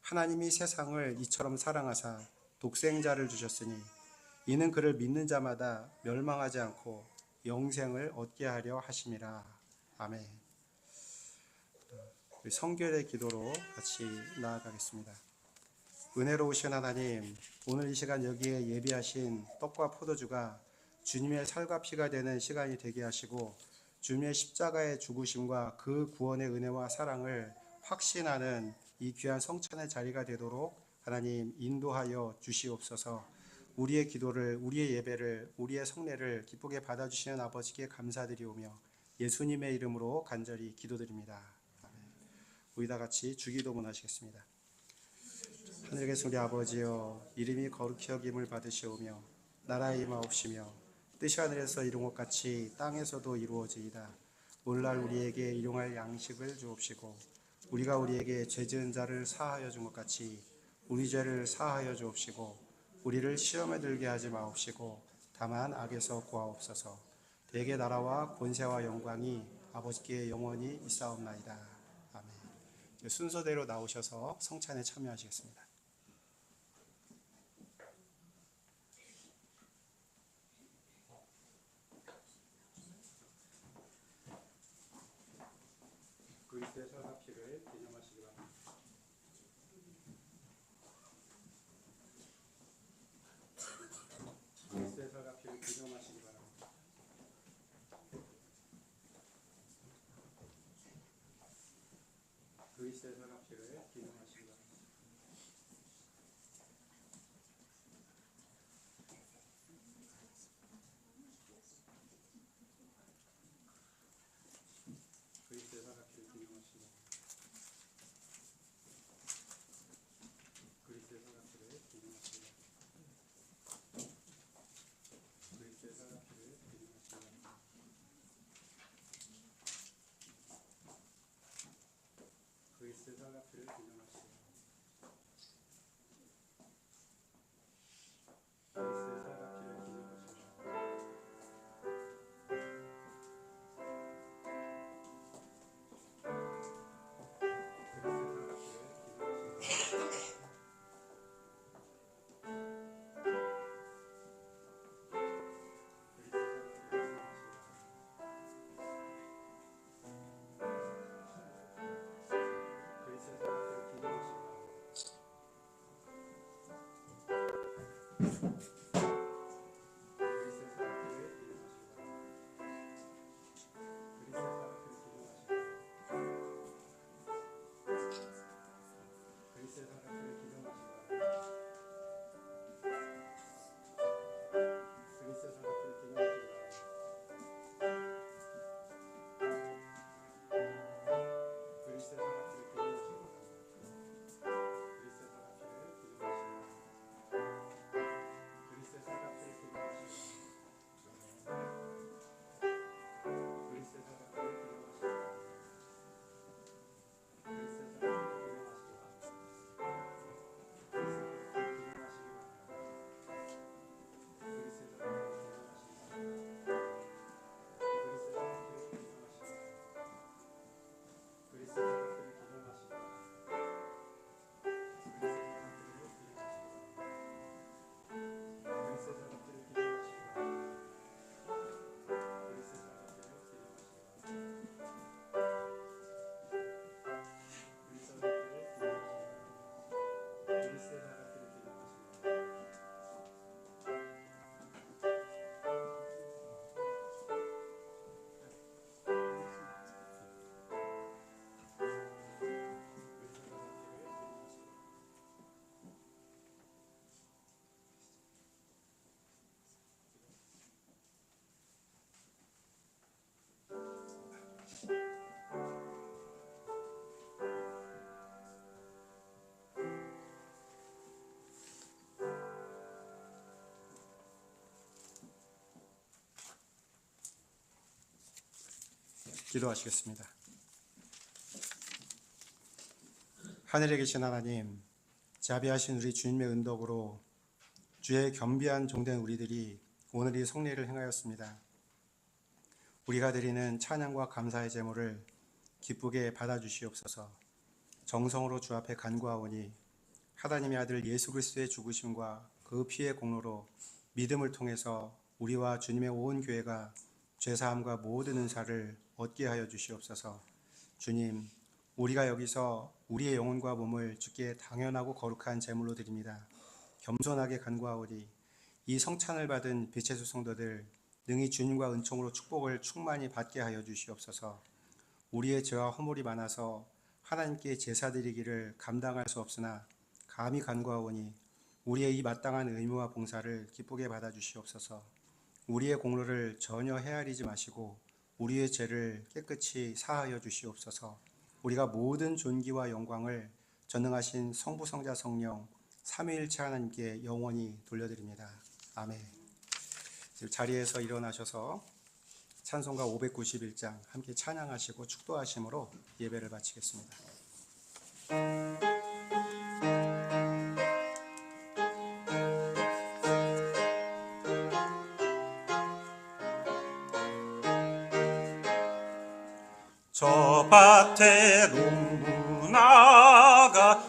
하나님이 세상을 이처럼 사랑하사 독생자를 주셨으니 이는 그를 믿는 자마다 멸망하지 않고 영생을 얻게 하려 하심이라. 아멘. 성결의 기도로 같이 나아가겠습니다. 은혜로우신 하나님, 오늘 이 시간 여기에 예비하신 떡과 포도주가 주님의 살과 피가 되는 시간이 되게 하시고 주님의 십자가의 죽으심과 그 구원의 은혜와 사랑을 확신하는 이 귀한 성찬의 자리가 되도록 하나님 인도하여 주시옵소서. 우리의 기도를, 우리의 예배를, 우리의 성례를 기쁘게 받아주시는 아버지께 감사드리오며 예수님의 이름으로 간절히 기도드립니다. 아멘. 우리 다 같이 주기도문 하시겠습니다. 하늘에 계신 우리 아버지여, 이름이 거룩히 여김을 받으시오며 나라의 임하옵시며 뜻이 하늘에서 이룬 것 같이 땅에서도 이루어지이다. 오늘날 우리에게 일용할 양식을 주옵시고 우리가 우리에게 죄 지은 자를 사하여 준 것 같이 우리 죄를 사하여 주옵시고 우리를 시험에 들게 하지 마옵시고 다만 악에서 구하옵소서. 대개 나라와 권세와 영광이 아버지께 영원히 있사옵나이다. 아멘. 순서대로 나오셔서 성찬에 참여하시겠습니다. 그리스도의 살과 피를 기념하시기 바랍니다. 그리스도의 살과 피를 기념하시기 바랍니다. 그리스도의 살과 피를 기념하시기 바랍니다. 그리스도의 살과 피를 기념하시기 바랍니다. 그리스도의 살과 피를 기념하시기 바랍니다. 그리스도의 살과 피를 기념하시기 바랍니다. 그리스도의 살과 피를 기념하시기 바랍니다. 그리스도의 살과 피를 기념하시기 바랍니다. 기도하시겠습니다. 하늘에 계신 하나님, 자비하신 우리 주님의 은덕으로 주의 겸비한 종된 우리들이 오늘 이 성례를 행하였습니다. 우리가 드리는 찬양과 감사의 제물을 기쁘게 받아주시옵소서. 정성으로 주 앞에 간구하오니 하나님의 아들 예수 그리스도의 죽으심과 그 피의 공로로 믿음을 통해서 우리와 주님의 온 교회가 죄사함과 모든 은사를 얻게 하여 주시옵소서. 주님, 우리가 여기서 우리의 영혼과 몸을 주께 당연하고 거룩한 제물로 드립니다. 겸손하게 간구하오니 이 성찬을 받은 빛의 성도들 능히 주님과 은총으로 축복을 충만히 받게 하여 주시옵소서. 우리의 죄와 허물이 많아서 하나님께 제사 드리기를 감당할 수 없으나 감히 간구하오니 우리의 이 마땅한 의무와 봉사를 기쁘게 받아 주시옵소서. 우리의 공로를 전혀 헤아리지 마시고 우리의 죄를 깨끗이 사하여 주시옵소서. 우리가 모든 존귀와 영광을 전능하신 성부 성자 성령 삼위일체 하나님께 영원히 돌려드립니다. 아멘. 자리에서 일어나셔서 찬송가 591장 함께 찬양하시고 축도하심으로 예배를 마치겠습니다. 저 밭에 농부나가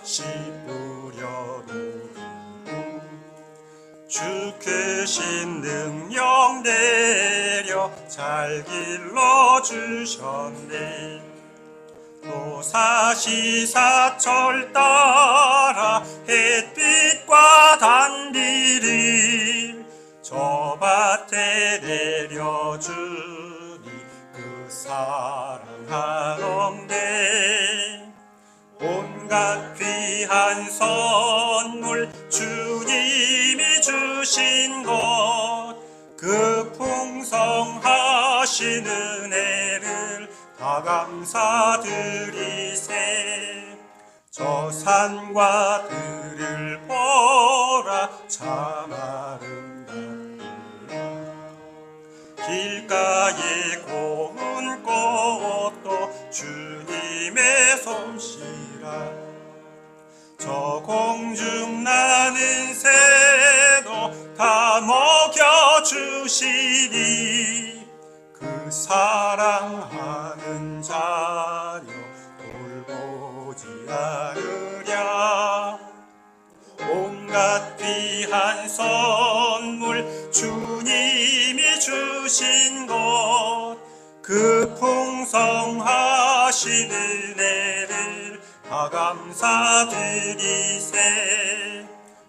씨 뿌려 놓고 주 크신 능력 내려 잘 길러주셨네. 또 사시사철 따라 햇빛과 단비를 저 밭에 내려주니 그 사랑하는데 온갖 귀한 선물 주님이 주신 것 그 풍성하신 은혜를 다 감사드리세. 저 산과 들을 보라 참 아름답구나. 길가에 고운 꽃도 주님의 솜씨라. 저 공중 나는 새도 다 먹여주시니 그 사랑하는 자녀 돌보지 않으랴. 온갖 귀한 선물 주님이 주신 것 그 풍성하신 은혜를 다 감사드리세.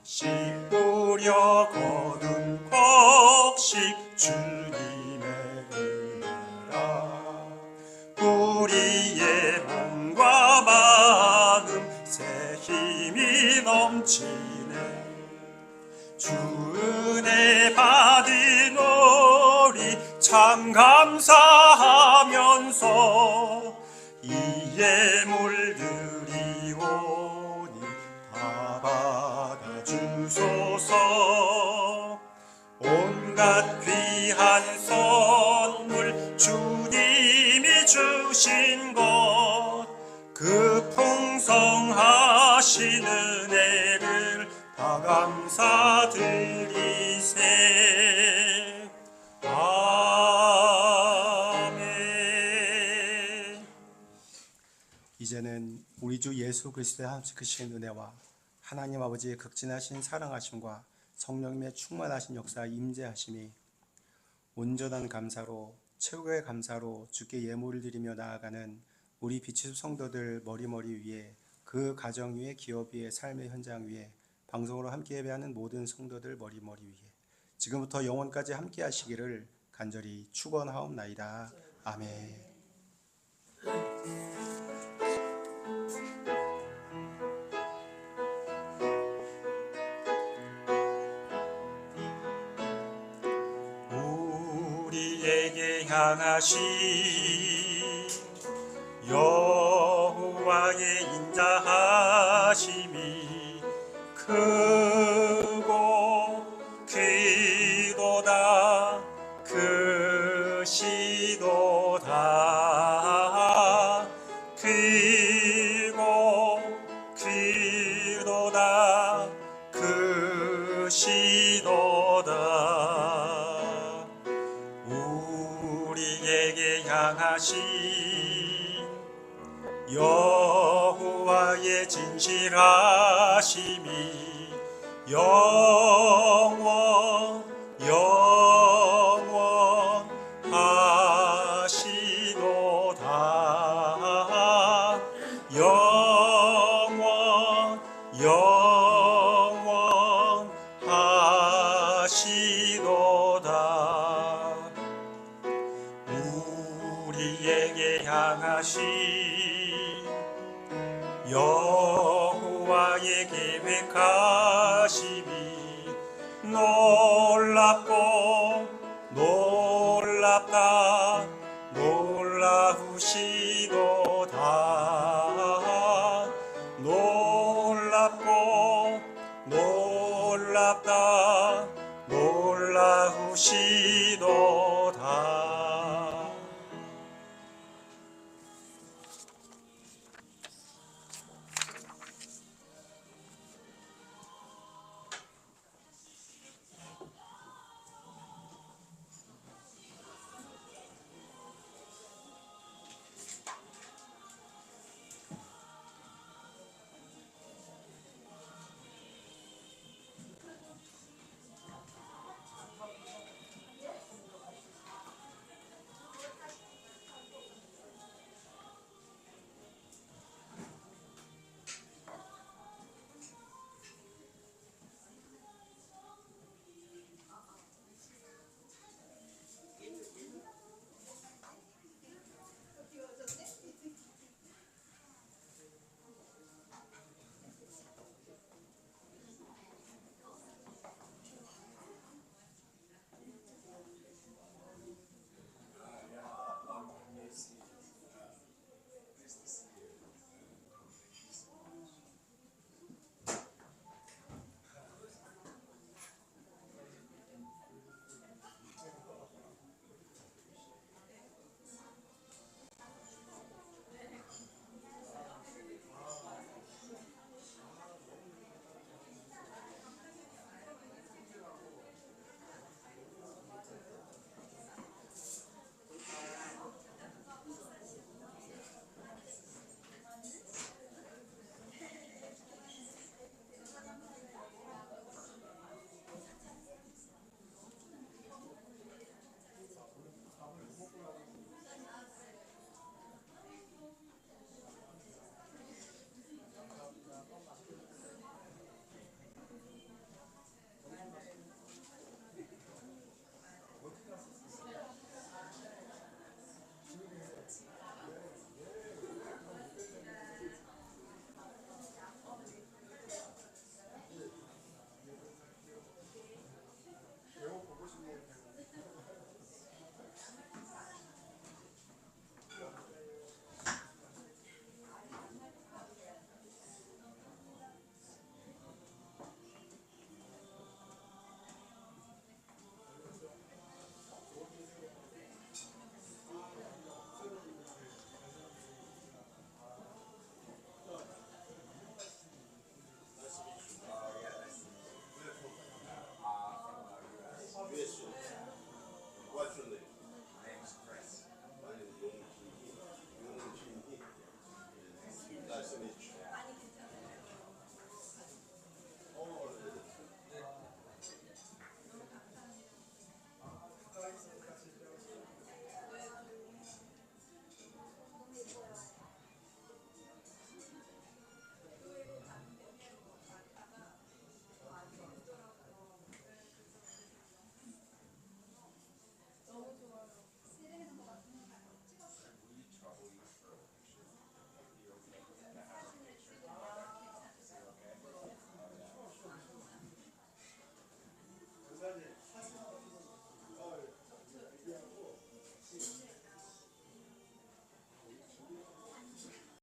씨 뿌려 거둔 곡식 주님의 은혜라. 우리의 몸과 마음 새 힘이 넘치네. 주 은혜 받은 우리 참 감사하면서 이에 물들이오니 다 받아주소서. 온갖 귀한 선물 주님이 주신 것 그 풍성하신 은혜를 다 감사드리세. 아멘. 이제는 우리 주 예수 그리스도의 함께 크신 은혜와 하나님 아버지의 극진하신 사랑하심과 성령님의 충만하신 역사 임재하심이 온전한 감사로 최고의 감사로 주께 예물을 드리며 나아가는 우리 빛의 성도들 머리머리 위에 그 가정 위에 기업 위에 삶의 현장 위에 방송으로 함께 예배하는 모든 성도들 머리머리 위에 지금부터 영원까지 함께 하시기를 간절히 축원하옵나이다. 아멘. 우리에게 향하신 여호와의 인자하심이 크고 크도다 크시도다 크고 크도다 크시도다. 우리에게 향하신 여호와의 진실하심이 영원하시도다. 영원하시도다. 우리에게 향하신 여호와의 계획하심이 놀랍고 놀랍다 놀라우시도다. 놀랍고 놀랍다 놀랍다 놀라우시도